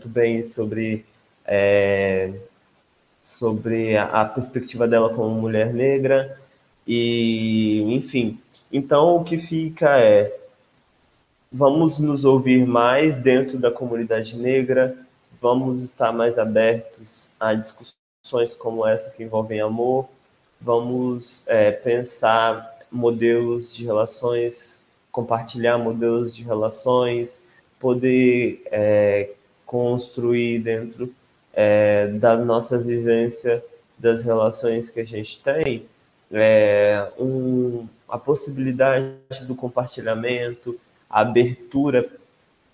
bem sobre a perspectiva dela como mulher negra, e enfim. Então o que fica vamos nos ouvir mais dentro da comunidade negra, vamos estar mais abertos a discussões como essa que envolvem amor, vamos pensar modelos de relações, compartilhar modelos de relações, poder construir dentro da nossa vivência das relações que a gente tem, a possibilidade do compartilhamento, a abertura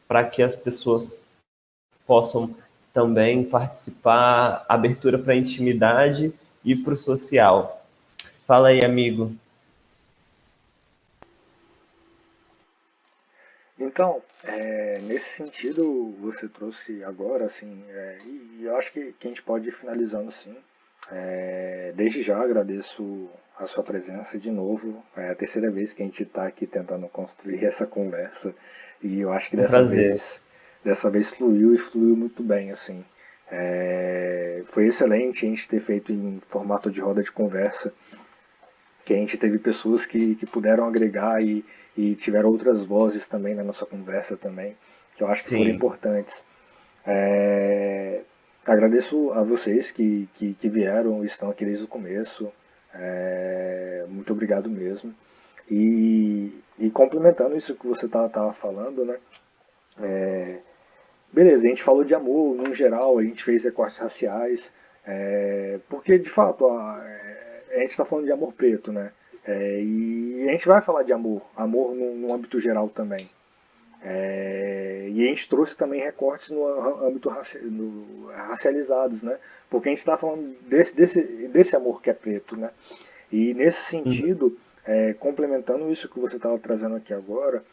para que as pessoas possam também participar, abertura para a intimidade e para o social. Fala aí, amigo. Então, nesse sentido, você trouxe agora, assim, e eu acho que a gente pode ir finalizando, sim. Desde já agradeço a sua presença de novo. É a terceira vez que a gente está aqui tentando construir essa conversa e eu acho que dessa vez fluiu e fluiu muito bem, assim. Foi excelente a gente ter feito em formato de roda de conversa, que a gente teve pessoas que puderam agregar e tiveram outras vozes também na nossa conversa também, que eu acho que foram importantes. Agradeço a vocês que vieram e estão aqui desde o começo. Muito obrigado mesmo. E complementando isso que você estava falando, né? Beleza, a gente falou de amor no geral, a gente fez recortes raciais, porque de fato a gente está falando de amor preto, né? E a gente vai falar de amor no âmbito geral também. E a gente trouxe também recortes no âmbito racializados, né? Porque a gente está falando desse amor que é preto, né? E nesse sentido, complementando isso que você estava trazendo aqui agora,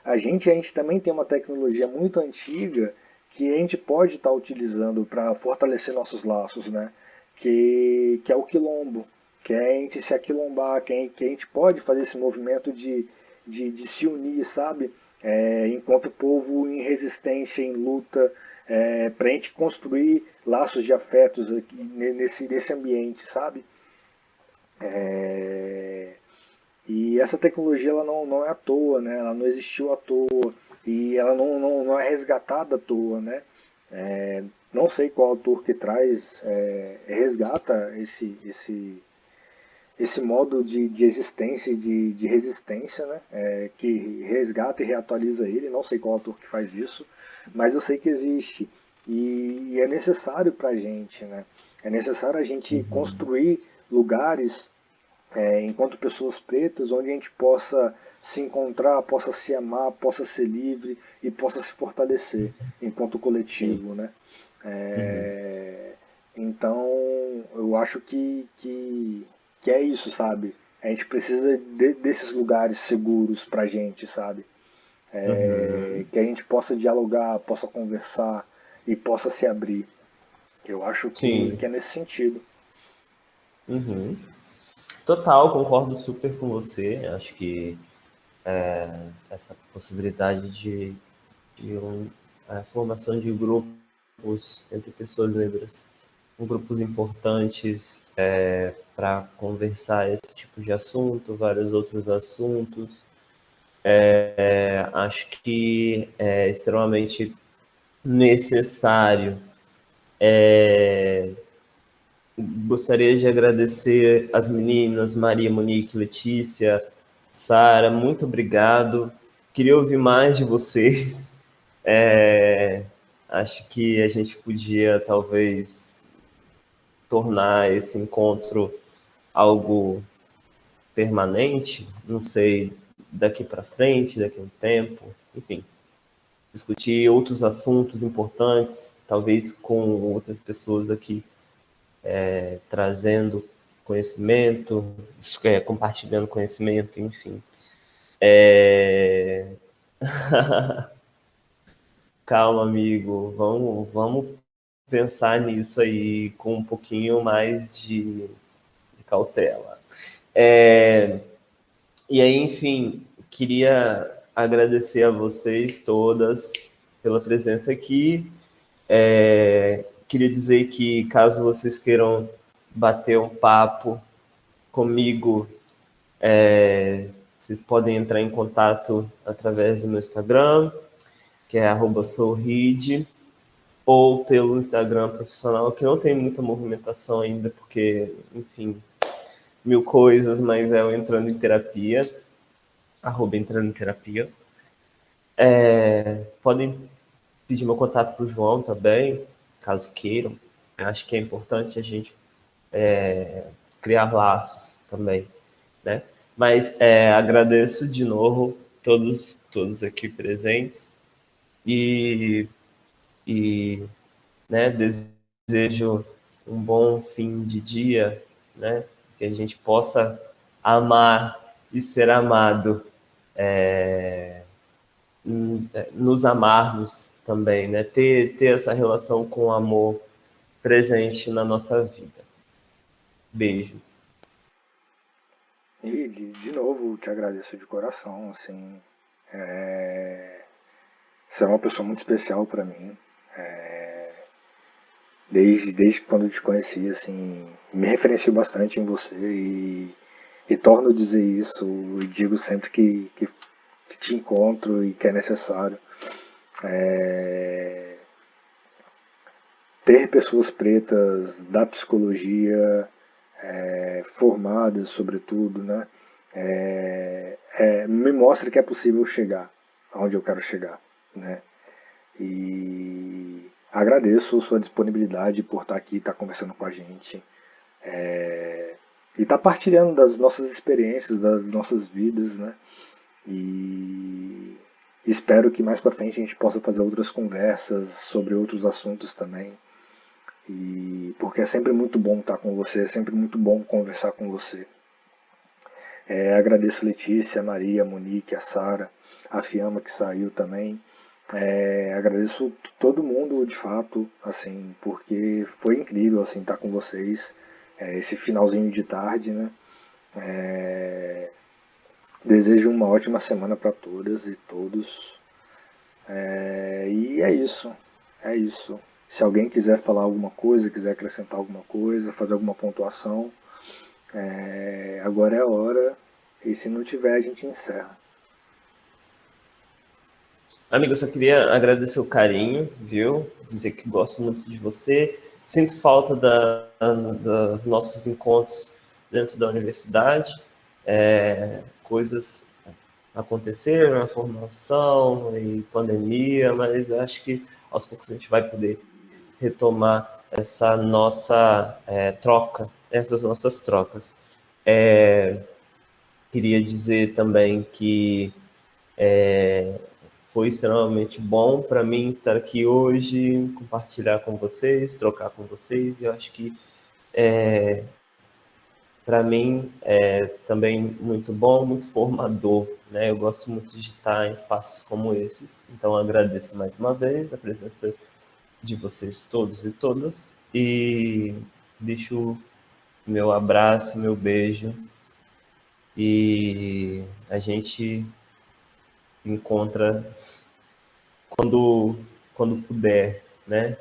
a gente também tem uma tecnologia muito antiga que a gente pode estar utilizando para fortalecer nossos laços, né? que é o quilombo, que é a gente se aquilombar, que a gente pode fazer esse movimento de se unir, sabe? Enquanto povo em resistência, em luta, para a gente construir laços de afetos aqui, nesse ambiente, sabe? E essa tecnologia ela não é à toa, né? Ela não existiu à toa e ela não é resgatada à toa, né? Não sei qual autor que traz, resgata esse modo de existência e de resistência, né? Que resgata e reatualiza ele. Não sei qual autor que faz isso, mas eu sei que existe e é necessário para a gente, né? É necessário a gente construir lugares enquanto pessoas pretas, onde a gente possa se encontrar, possa se amar, possa ser livre e possa se fortalecer enquanto coletivo, né? Então, eu acho que é isso, sabe? A gente precisa desses lugares seguros pra gente, sabe? Que a gente possa dialogar, possa conversar e possa se abrir. Eu acho que é nesse sentido. Uhum. Total, concordo super com você. Acho que essa possibilidade de a formação de grupos entre pessoas negras, grupos importantes para conversar esse tipo de assunto, vários outros assuntos. Acho que é extremamente necessário. Gostaria de agradecer as meninas, Maria, Monique, Letícia, Sara, muito obrigado. Queria ouvir mais de vocês. Acho que a gente podia, talvez, tornar esse encontro algo permanente, não sei, daqui para frente, daqui a um tempo, enfim. Discutir outros assuntos importantes, talvez com outras pessoas aqui trazendo conhecimento, compartilhando conhecimento, enfim. Calma, amigo, vamos pensar nisso aí com um pouquinho mais de cautela. E aí, enfim, queria agradecer a vocês todas pela presença aqui. Queria dizer que caso vocês queiram bater um papo comigo, vocês podem entrar em contato através do meu Instagram, que é @soulride, ou pelo Instagram profissional, que não tem muita movimentação ainda, porque, enfim, mil coisas, mas é o Entrando em Terapia, @entrando em terapia. Podem pedir meu contato para o João também, caso queiram. Acho que é importante a gente criar laços também, né? Mas agradeço de novo todos aqui presentes e né, desejo um bom fim de dia, né? Que a gente possa amar e ser amado, nos amarmos também, né? Ter essa relação com o amor presente na nossa vida. Beijo. E, de novo, te agradeço de coração, assim, você é uma pessoa muito especial para mim, desde quando eu te conheci, assim, me referencio bastante em você e torno a dizer isso, e digo sempre que te encontro e que é necessário. Ter pessoas pretas da psicologia, formadas, sobretudo, né? Me mostra que é possível chegar aonde eu quero chegar, né? E agradeço sua disponibilidade por estar aqui, estar conversando com a gente, e estar partilhando das nossas experiências, das nossas vidas, né? E espero que mais para frente a gente possa fazer outras conversas sobre outros assuntos também. E porque é sempre muito bom estar com você, é sempre muito bom conversar com você. Agradeço a Letícia, a Maria, a Monique, a Sara, a Fiamma que saiu também. Agradeço todo mundo, de fato, assim, porque foi incrível, assim, estar com vocês, esse finalzinho de tarde, né? Desejo uma ótima semana para todas e todos. E é isso, é isso. Se alguém quiser falar alguma coisa, quiser acrescentar alguma coisa, fazer alguma pontuação, agora é a hora. E se não tiver, a gente encerra. Amigo, eu só queria agradecer o carinho, viu? Dizer que gosto muito de você. Sinto falta dos nossos encontros dentro da universidade. Coisas aconteceram, a formação e pandemia, mas acho que aos poucos a gente vai poder retomar essa nossa troca, essas nossas trocas. Queria dizer também que foi extremamente bom para mim estar aqui hoje, compartilhar com vocês, trocar com vocês. E eu acho que para mim é também muito bom, muito formador, né? Eu gosto muito de estar em espaços como esses. Então agradeço mais uma vez a presença de vocês todos e todas e deixo meu abraço, meu beijo e a gente se encontra quando puder, né?